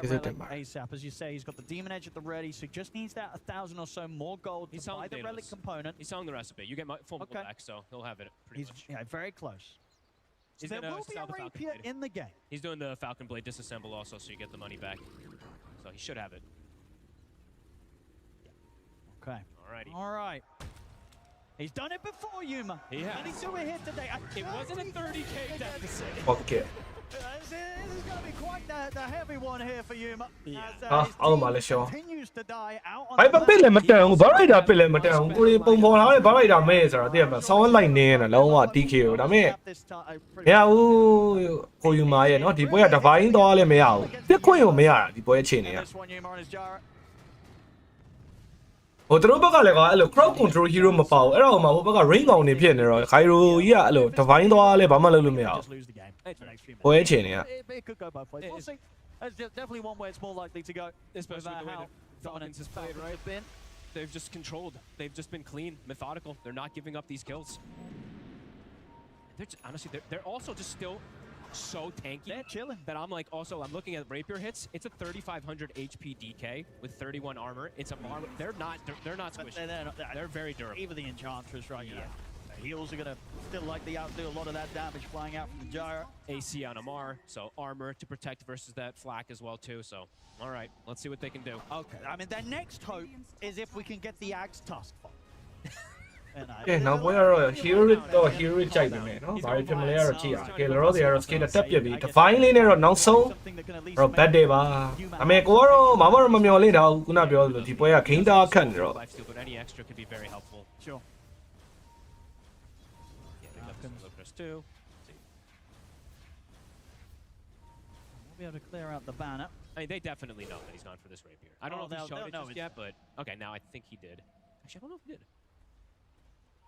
is it ASAP as you say he's got the demon edge at the ready so just needs that 1,000 or so more gold to buy the relic component.
He's selling the recipe. You get full back so he'll have it pretty much.
Yeah, very close. There will be a rapier in the game.
He's doing the Falcon Blade disassemble also so you get the money back. So he should have it.
Okay.
Alrighty.
All right. He's done it before, Yuma.
He has.
And he's doing it here today.
It wasn't a 30k deficit.
fuck it
This is going to be quite the heavy one here for Yuma.
Yeah.
As, his
အောက်မှာ
team
လည်းရှော
continues to die out on
ဘိုင်ပပစ်လည်းမတန်ဘူးဘာလိုက်တာပစ်လည်းမတန်ဘူးကိုရီပုံပေါ်လာတယ်ဘာလိုက်တာမဲဆိုတော့တကယ်မဆောင်းလိုက်နေတယ်လုံးဝ TK ကိုဒါပေမဲ့မရဘူးကိုယူမာရဲ့เนาะဒီပွဲက divine သွားလည်းမရဘူးပြစ်ခွင့်ကိုမရတာဒီပွဲအခြေအနေက
This one, Yuma on his Jara.
ဟိုသူတို့ဘက်ကလည်းကအဲ့လို crowd control hero မပေါ့အဲ့တော့မှဟိုဘက်က ring ကောင်နေဖြစ်နေတော့ Gyro ကြီးကအဲ့လို divine သွားလည်းဘာမှလုပ်လို့မရဘူး
Just lose the game. for the next few
ပွဲ
minutes.
အခြေအနေက
It could go both ways. We'll see. There's definitely one way it's more likely to go.
Especially
with
the way
how
that
dominant
Falcons has played,
Falcons
right?
have been.
They've just controlled. They've just been clean, methodical. They're not giving up these kills. Honestly, they're also just still so tanky.
They're chilling.
That I'm like, also, I'm looking at rapier hits. It's a 3,500 HP DK with 31 armor. It's a bar. They're not
But
squishy. They're very durable.
Even the Enchantress, right? Yeah. The heals are going to still likely outdo a lot of that damage flying out from the Gyro.
AC on Amar, so armor to protect versus that flak as well too. So, all right, let's see what they can do.
Okay. I mean, their next hope is if we can get the Axe Tusk fight.
ကဲနောက်ပွဲကတော့ hero တော့ hero ကြိုက်ပြီမယ်နော်ဘာဖြစ်မလဲကတော့ကြည့်ရကဲလောလောဆယ်ကတော့ skill တက်ပြစ်ပြီ divine လေးနဲ့တော့နောက်ဆုံး
Something that can at least
တော့ bad day ပါအမေကိုကတော့မမျော်လင့်တာခုနပြောလို့ဒီပွဲက game တာခတ်နေတော့
Lifesteal, but any extra could be very helpful.
Sure.
Yeah, they got some Lucas too.
We'll be able to clear out the banner.
I mean, they definitely know that he's gone for this rapier. I don't know if he showed it just yet, but okay, now I think he did. Actually, I don't know if he did.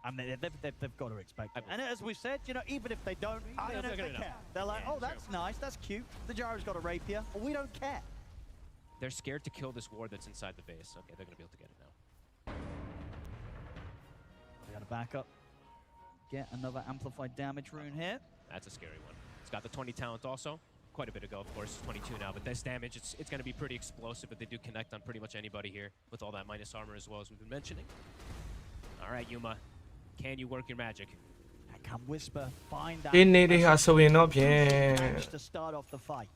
I mean, they've got to expect it. And as we said, even if they don't, I don't know if they care. They're like, oh, that's nice, that's cute. The Gyro's got a rapier. Well, we don't care.
They're scared to kill this ward that's inside the base. Okay, they're going to be able to get it now.
We got to back up. Get another amplified damage rune here.
That's a scary one. It's got the 20 talent also. quite a bit ago, of course, 22 now, but this damage, it's going to be pretty explosive, but they do connect on pretty much anybody here with all that minus armor as well, as we've been mentioning. All right, Yuma, can you work your magic?
Can Whisper find that
ဒီနေ့တွေဟာဆိုရင်တော့ဖြင့်
match to start off the fight?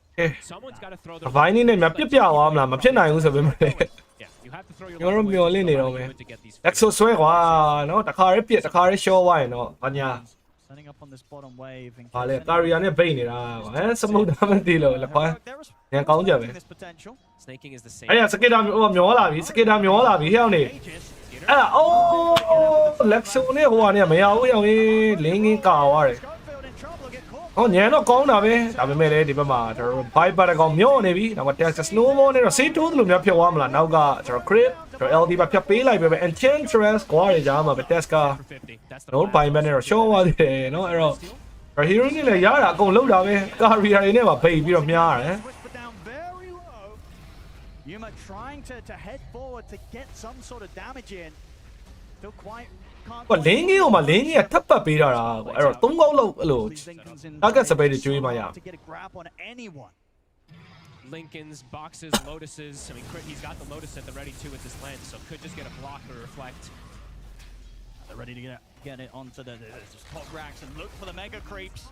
Someone's got to throw the
ဘိုင်းနေနဲ့မြပြပြသွားမလားမဖြစ်နိုင်ဘူးဆိုပေမဲ့
Yeah, you have to throw your
ကျွန်တော်တို့မျောလင့်နေတော့မယ်
to get these
လက်ဆိုဆွဲကွာနော်တခါရဲပြစ်တခါရဲရှော့သွားရင်တော့ဘာညာ
Setting up on this bottom wave in
ဘာလဲကာရီယာနဲ့ဗိတ်နေတာကွာဟမ်စမုတ်တာမသိလို့လက်ခွာညံကောင်းကြပဲ
this potential.
snaking is the same.
အဲ့ရစကေတာမျောလာပြီစကေတာမျောလာပြီဟဲ့အောင်နေ အဲ့ဒါအိုးလက်ဆိုနဲ့ဟိုကနေမရဘူးရောင်ကြီးလင်းကင်းကာသွားတယ်
Schofield in trouble, get caught.
ဟောညံတော့ကောင်းတာပဲဒါပေမဲ့လည်းဒီဘက်မှာကျွန်တော်ဘိုက်ပါတကောင်မျောနေပြီနောက်မှာ Texas Snowball နဲ့တော့စေးတိုးသလိုမျိုးဖြစ်သွားမလားနောက်ကကျွန်တော် Crit ကျွန်တော် LD ပါဖြတ်ပေးလိုက်ပဲ Enchantress ကွာရကြမှာပဲ Tesca
For 50. That's the
တော့ဘိုင်ဘက်နဲ့တော့ရှော့သွားသေးတယ်နော်အဲ့တော့ Hero နဲ့လည်းရတာအကုန်လောက်တာပဲ Career တွေနဲ့ပါဖိတ်ပြီးတော့မြားရတယ်
Whisper down very low. Yuma trying to head forward to get some sort of damage in. Still quite can't.
ဟိုလင်းကြီးဟိုမှာလင်းကြီးကထပ်ပတ်ပေးတာကွာအဲ့တော့3ကောက်လောက်အဲ့လို target space တွေကျွေးမှရ
to get a grab on anyone.
Lincolns, boxes, lotuses. I mean, Crit, he's got the lotus at the ready too with this lens, so could just get a block or reflect.
They're ready to get it onto the just top racks and look for the mega creeps.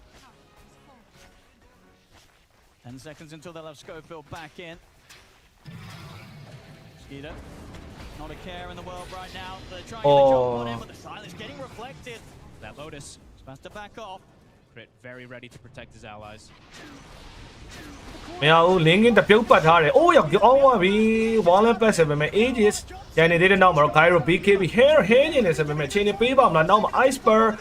10 seconds until they'll have Schofield back in. Skeeter, not a care in the world right now. They're trying to jump on him, but the silence getting reflected.
That lotus,
He's about to back off.
Crit very ready to protect his allies.
မရဘူးလင်းကင်းတပြုတ်ပတ်ထားတယ်အိုးရောက်အောင်သွားပြီ Wallen Pass ပဲမဲ့ Aegis ကျန်နေတဲ့နောက်မှာတော့ Gyro BKB Hair နေနေဆိုပေမဲ့ချိန်နေပေးပါမလားနောက်မှာ Iceberg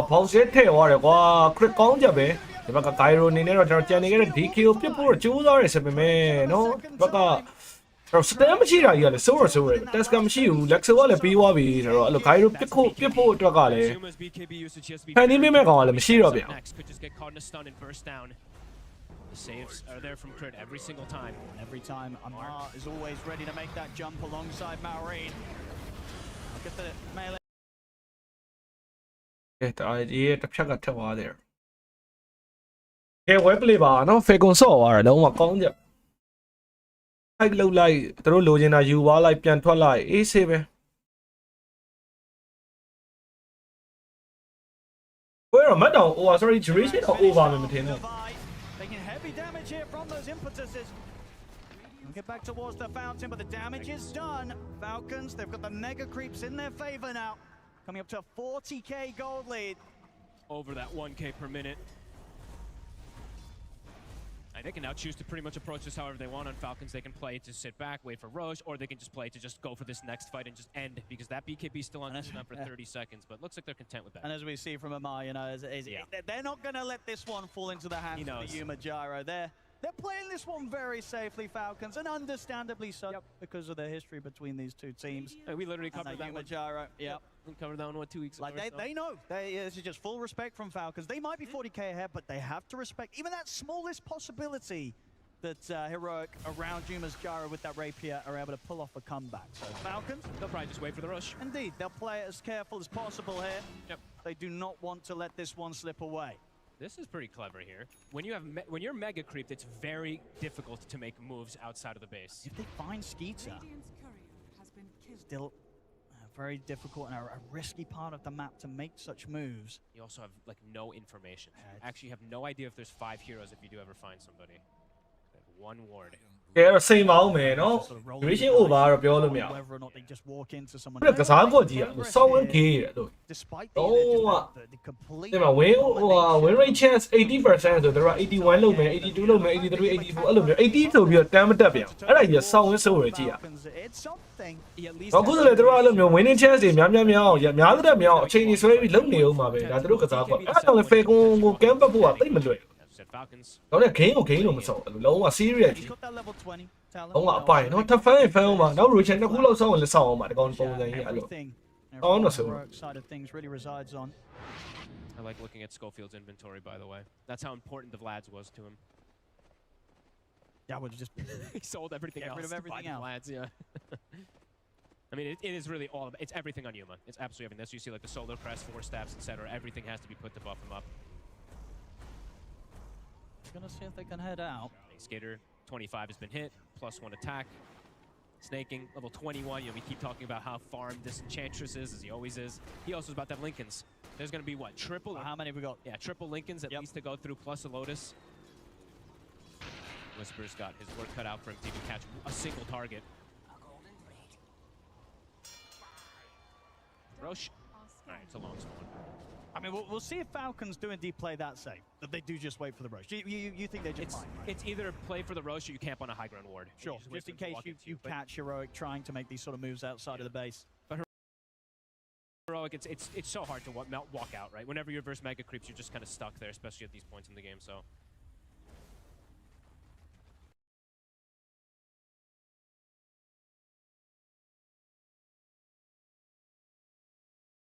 ဘောင်စက်ထဲသွားတယ်ကွာ Crit ကောင်းကြပဲဒီဘက်က Gyro နေနေတော့ကျွန်တော်ကျန်နေခဲ့တဲ့ DK ကိုပြစ်ဖို့ကြိုးစားရဆိုပေမဲ့နော်ဒီဘက်ကတော့ stem မရှိတာကြီးကလည်းဆိုးရ Tesca မရှိဘူး Lexo ကလည်းပြီးသွားပြီဆိုတော့အဲ့လို Gyro ပြစ်ဖို့အတွက်ကလည်း
Zuma's BKB usage has to be
ဖန်တီးပေးမဲ့ကောင်ကလည်းမရှိတော့ဗျာ
next could just get caught in a stun and burst down. The saves are there from Crit every single time.
Every time Amar is always ready to make that jump alongside Maureen. Look at the melee.
ကဲဒါဒီတစ်ဖြတ်ကထက်သွားတယ်ကဲ web play ပါနော် Falcons ဆော့သွားတယ်လုံးဝကောင်းကြအဲ့လှုပ်လိုက်သူတို့လိုချင်တာယူသွားလိုက်ပြန်ထွက်လိုက်အေးဆေးပဲဘယ်တော့မတ်တောင် sorry duration တော့ over မယ်မထင်နဲ့
Taking heavy damage here from those impetuses. We'll get back towards the fountain, but the damage is done. Falcons, they've got the mega creeps in their favor now. Coming up to a 40k gold lead.
Over that 1k per minute. And they can now choose to pretty much approach this however they want on Falcons. They can play to sit back, wait for Roche, or they can just play to just go for this next fight and just end, because that BKB is still on cooldown for 30 seconds, but looks like they're content with that.
And as we see from Amar, you know, they're not going to let this one fall into the hands of the Yuma Gyro. They're playing this one very safely, Falcons, and understandably so, because of the history between these two teams.
We literally covered that
Yuma
one.
Gyro, yeah.
We covered that one, what, 2 weeks ago?
Like they know. This is just full respect from Falcons. They might be 40k ahead, but they have to respect even that smallest possibility that Heroic around Yuma's Gyro with that rapier are able to pull off a comeback. So Falcons,
They'll probably just wait for the rush.
indeed, they'll play it as careful as possible here.
Yep.
They do not want to let this one slip away.
This is pretty clever here. When you're mega creeped, it's very difficult to make moves outside of the base.
If they find Skeeter,
Radiant's courier has been killed.
still very difficult and a risky part of the map to make such moves.
You also have like no information. Actually, you have no idea if there's 5 heroes if you do ever find somebody. They have 1 ward.
ကဲအဲ့စိန်မအောင်မယ်နော် duration over တော့ပြောလို့မရဘူး
Whether or not they just walk into someone.
ပြကစားကွက်ကြီးอ่ะစောင်းဝင်းခေးရတယ်လို့
Despite
Oh,
the complete.
ဒီမှာ win rate chance 80% ဆိုတော့81လုပ်မယ်82လုပ်မယ်83 84အဲ့လိုမျိုး80ဆိုပြီးတော့တမ်းမတက်ပြန်အဲ့ဒါကြီးစောင်းဝင်းစိုးရကြည့်ရ
It's something.
He at least
တော့ခုဆိုလေတို့အဲ့လိုမျိုး winning chance တွေများအောင်များတဲ့များအောင်အချိန်ကြီးဆွဲပြီးလုပ်နေအောင်ပါပဲဒါတို့ကစားကွက်အဲ့ဒါကြောင့်လေ Falcon ကို camp ပတ်ဖို့ကတိတ်မလွယ်
said Falcons.
တော့လည်း game လို့မစောလုံးဝ serious
He's got that level 20 talent.
လုံးဝအပိုင်နော် tough fan အောင်ပါနောက် rotation တစ်ခုလောက်စောင်းလည်းစောင်းအောင်ပါဒီကောင်ပုံစံကြီးအဲ့လို
Everything.
Oh, no,
the
sir.
work side of things really resides on.
I like looking at Schofield's inventory, by the way. That's how important the Vlad's was to him.
Yeah, we'll just
He sold everything
Get
else
rid of
to buy
everything
the
else.
Vlads, yeah. I mean, it is really all. It's everything on Yuma. It's absolutely everything. That's you see, like the solar crest, 4 staffs, etc. Everything has to be put to buff him up.
gonna see if they can head out.
Skater 25 has been hit, +1 attack. Snaking, level 21. We keep talking about how farmed this Enchantress is, as he always is. He also is about to have Lincolns. There's going to be, what, triple?
How many have we got?
Yeah, triple Lincolns at least to go through, plus a Lotus. Whisper's got his work cut out for him to even catch a single target. Roche. All right, it's a long spawn.
I mean, we'll see if Falcons do indeed play that safe, that they do just wait for the Roche. You think they just might, right?
It's either play for the Roche or you camp on a high ground ward.
Sure, just in case you catch Heroic trying to make these sort of moves outside of the base.
But Heroic, it's so hard to walk out, right? Whenever you're versus Mega Creeps, you're just kind of stuck there, especially at these points in the game, so.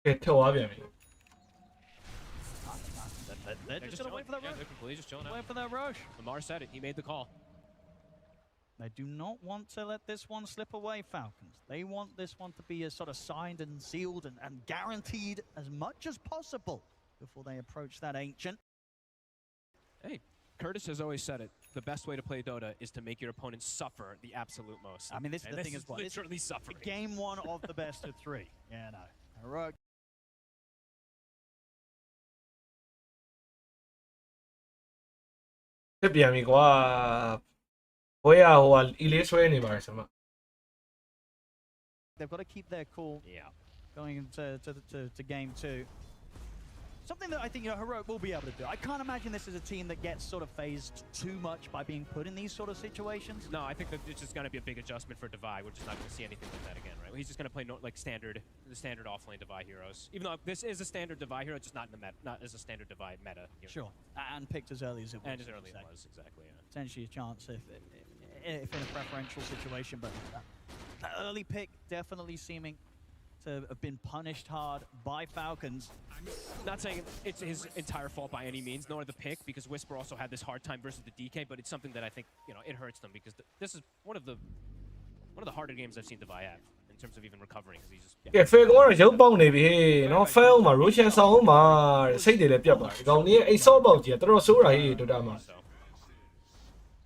Okay, 跳သွားပြန်ပြီ
They're just gonna wait for that
yeah,
Roche.
they're completely just chilling out.
Wait for that Roche.
Lamar said it. He made the call.
They do not want to let this one slip away, Falcons. They want this one to be as sort of signed and sealed and guaranteed as much as possible before they approach that Ancient.
Hey, Curtis has always said it. The best way to play Dota is to make your opponent suffer the absolute most.
I mean, this is the thing as well.
Literally suffering.
Game one of the best of three. Yeah, no. Heroic.
ဖြစ်ပြန်ပြီကွာဘွဲရဟိုကအီလေးဆွဲနေပါတယ်ဆိုမှ
They've got to keep their cool.
Yeah.
Going to game two. Something that I think Heroic will be able to do. I can't imagine this is a team that gets sort of phased too much by being put in these sort of situations.
No, I think that it's just going to be a big adjustment for Divide. We're just not going to see anything like that again, right? He's just going to play the standard offlane Divide heroes. Even though this is a standard Divide hero, just not in the meta, not as a standard Divide meta. Hero.
Sure. And picked as early as it was.
And as early as it was, exactly. Yeah.
Potentially a chance if in a preferential situation, but that early pick definitely seeming to have been punished hard by Falcons.
Not saying it's his entire fault by any means, nor the pick, because Whisper also had this hard time versus the DK, but it's something that I think, it hurts them, because this is one of the harder games I've seen Divide have in terms of even recovering, because he's just...
ကဲ fair ကတော့ရုပ်ပေါက်နေပြီเนาะ fail မှာ Roshan ဆောင်းမှာစိတ်တွေလည်းပြတ်ပါတယ်ဒီကောင်ကြီးအိတ်ဆော့ပေါက်ကြီးကတော်တော်ဆိုးတာဟေး Dota မှာ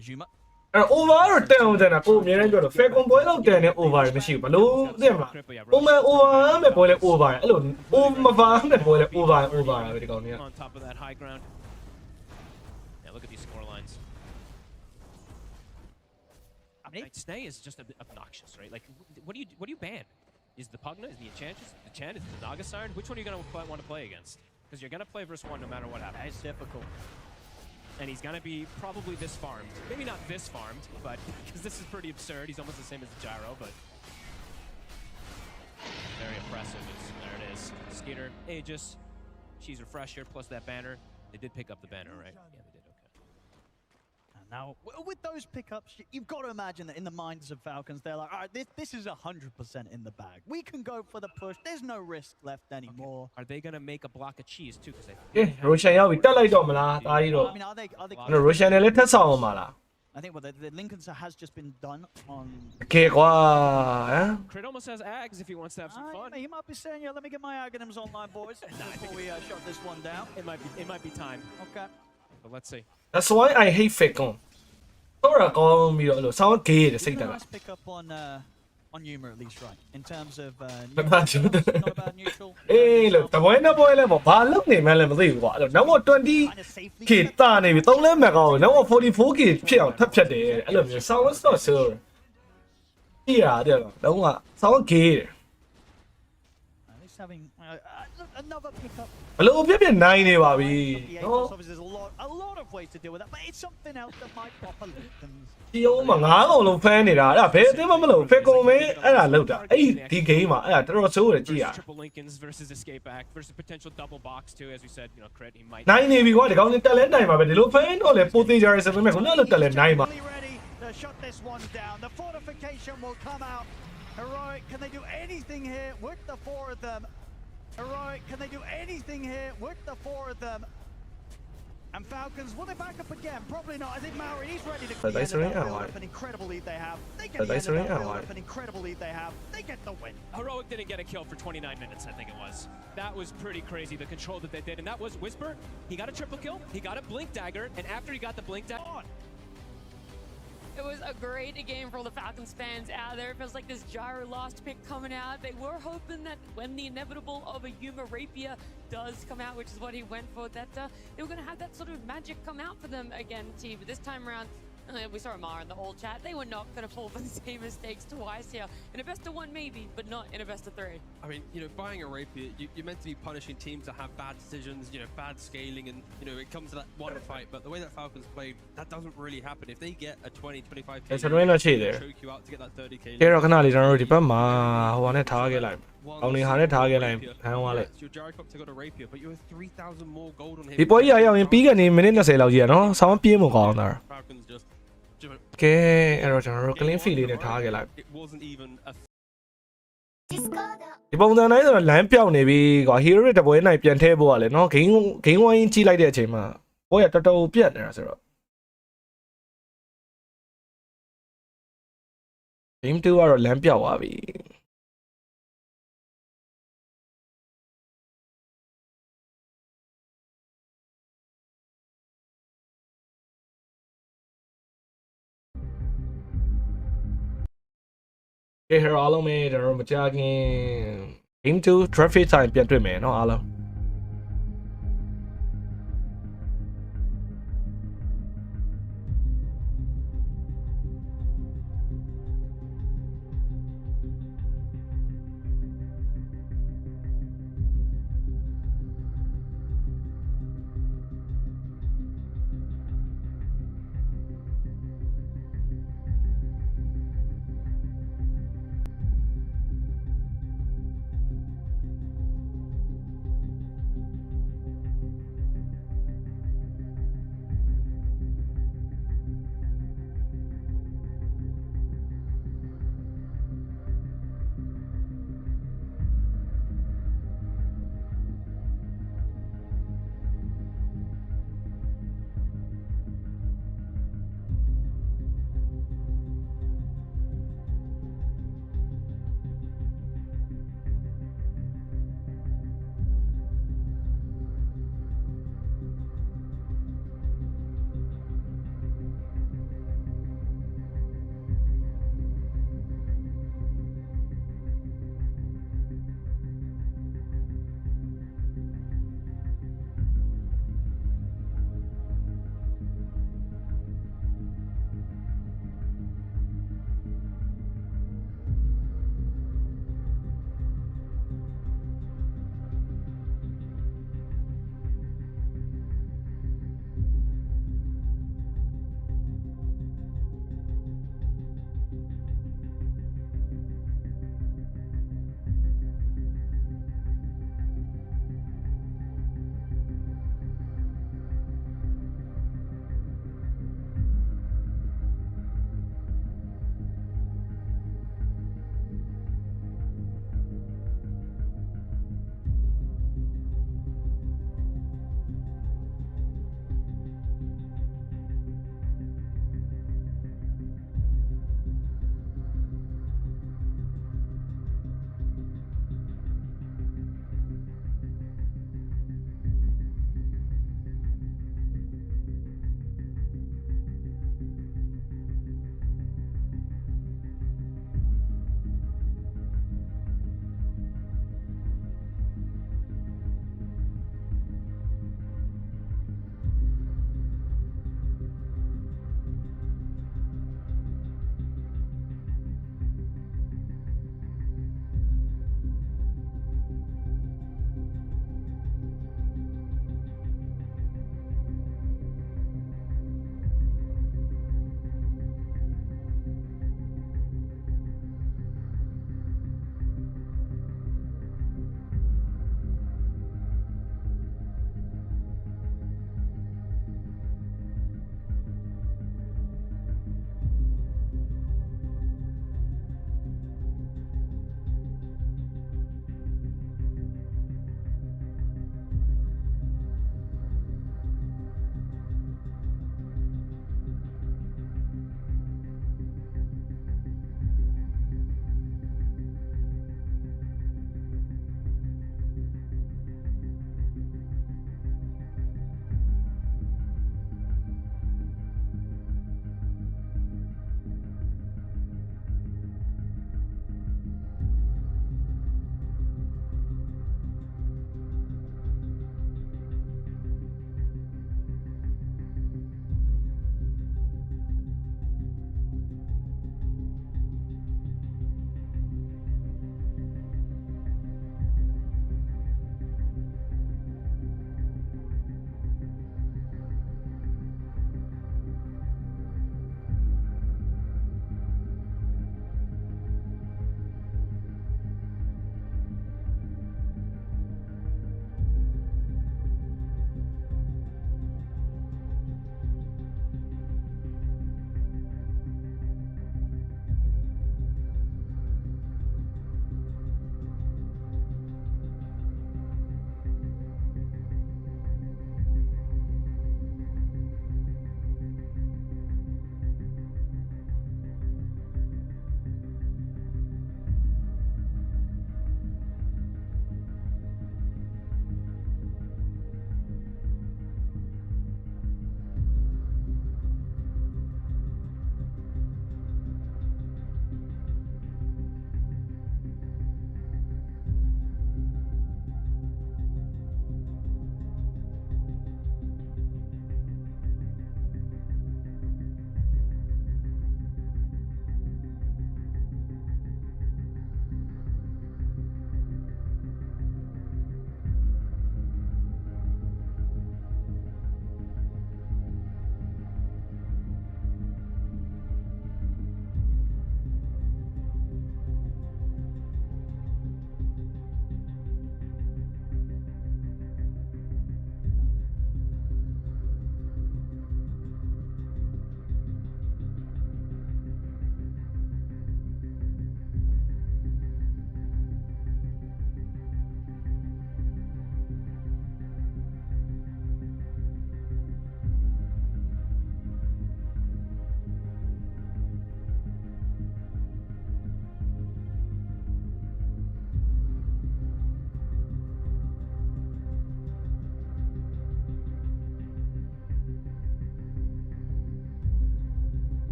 Azuma.
အဲ့ over တော့တန်အောင်တန်တာကိုအများကြီးပြောတော့ fair ကွန်ပွဲလောက်တန်တဲ့ over မရှိဘူးဘလို့သိမလားပုံမှန် over မဲ့ပွဲလဲ over အဲ့လို over မဲ့ပွဲလဲ over တာပဲဒီကောင်ကြီးက
On top of that high ground. Yeah, look at these score lines. I mean, Snay is just a bit obnoxious, right? Like, what do you ban? Is the Pugna? Is the Enchantress? The Chan? Is the Naga Siren? Which one are you going to want to play against? Because you're going to play versus one no matter what happens.
It's difficult.
And he's going to be probably this farmed. Maybe not this farmed, but because this is pretty absurd. He's almost the same as the Gyro, but very oppressive. There it is. Skeeter, Aegis, she's Refresher, plus that banner. They did pick up the banner, right? Yeah, they did. Okay.
And now, with those pickups, you've got to imagine that in the minds of Falcons, they're like, all right, this is 100% in the bag. We can go for the push. There's no risk left anymore.
Okay. Are they going to make a block of cheese, too?
ကဲ Roshan ရောက်ပြီတက်လိုက်တော့မလားဒါကြီးတော့
I mean, are they
အဲ့ Roshan နဲ့လည်းထပ်ဆောင်အောင်ပါလား
I think the Lincoln has just been done on.
ကဲကွာဟမ်
Crit almost has Ags if he wants to have some fun.
He might be saying, yeah, let me get my Aghanims online, boys, before we shut this one down.
It might be time.
Okay.
But let's see.
That's why I hate Falcon တော့ရကောင်းပြီးတော့အဲ့လို sound gay တဲ့စိတ်တက်က
Nice pick up on humor at least, right? In terms of
Not bad.
not about neutral.
အေးလို့တပွဲနှစ်ပွဲလဲပေါ့ဘာလုပ်နေမှန်းလည်းမသိဘူးကွာအဲ့လိုနောက်
Kind of
20k
safely.
တာနေပြီ3လဲမက်ကောင်နောက် 44k ဖြစ်အောင်ထပ်ဖြတ်တယ်အဲ့လိုမျိုး sound not so ပြရတယ်တော့က sound gay တယ်
At least having another pickup.
ဘလို့ဖြစ်ဖြစ်နိုင်နေပါပြီ
The
နော်
Aegis, obviously, there's a lot of ways to deal with that, but it's something else that might pop a Lincolns.
ဒီအောင်မှာ9កောင်လုံးဖမ်းနေတာအဲ့ဒါဘယ်အသင်းမှမလုပ် Falcon ပဲအဲ့ဒါလောက်တာအဲ့ဒီ game မှာအဲ့ဒါတော်တော်ဆိုးတယ်ကြည့်ရ
Versus triple Lincolns versus escape act versus potential double box too, as we said. Crit he might.
နိုင်နေပြီကွာဒီကောင်လေးတက်လဲနိုင်ပါပဲဒီလိုဖမ်းတော့လေပိုသေးကြရဲဆိုပေမဲ့ခုနကတက်လဲနိုင်ပါ
Ready to shut this one down. The fortification will come out. Heroic, can they do anything here with the four of them? Heroic, can they do anything here with the four of them? And Falcons, will they back up again? Probably not. I think Maori, he's ready to
But they
get the end of that
surrender,
build up. An incredible lead they have. They get
But
the
they
end of that
surrender,
build
why?
up. An incredible lead they have. They get the win.
Heroic didn't get a kill for 29 minutes, I think it was. That was pretty crazy, the control that they did. And that was Whisper. He got a triple kill. He got a Blink Dagger. And after he got the Blink Dagger...
It was a great game for all the Falcons fans out there. It feels like this Gyro last pick coming out. They were hoping that when the inevitable of a Yuma Rapier does come out, which is what he went for, that they were going to have that sort of magic come out for them again, T. But this time around, we saw Amar in the old chat. They were not going to fall for the same mistakes twice here. In a best of one, maybe, but not in a best of three.
I mean, you know, buying a Rapier, you're meant to be punishing teams that have bad decisions, you know, bad scaling, and, you know, it comes to that one fight. But the way that Falcons played, that doesn't really happen. If they get a 20, 25k,
ကျွန်တော်တော့ရှိသေးတယ်
choke you out to get that 30k.
ကဲတော့ခဏလေးကျွန်တော်တို့ဒီဘက်မှာဟိုဟာနဲ့ထားခဲ့လိုက်အောင်နေဟာနဲ့ထားခဲ့လိုက်ဟန်သွားလိုက်
Your Jericho to go to Rapier, but you have 3,000 more gold on him.
ဒီပွဲကြီးရောက်ရင်ပြီးကနေမိနစ်20လောက်ကြီးရနော်ဆောင်းပြေးမကောင်းတာ
Falcons just
ကဲအဲ့တော့ကျွန်တော်တို့ clean feed လေးနဲ့ထားခဲ့လိုက်
it wasn't even a
ဒီပုံစံတိုင်းဆိုတော့လမ်းပြောက်နေပြီကွာ hero တွေတပွဲနိုင်ပြန်ထဲဖို့ကလည်းနော် game ဝိုင်းကြီးလိုက်တဲ့အချိန်မှာပွဲကတော်တော်ပြတ်နေတာဆိုတော့ game 2ကတော့လမ်းပြောက်သွားပြီ ကဲ hero အားလုံးပဲကျွန်တော်တို့မကြခင် game 2 traffic time ပြန်တွေ့မယ်နော်အားလုံး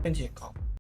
天气好。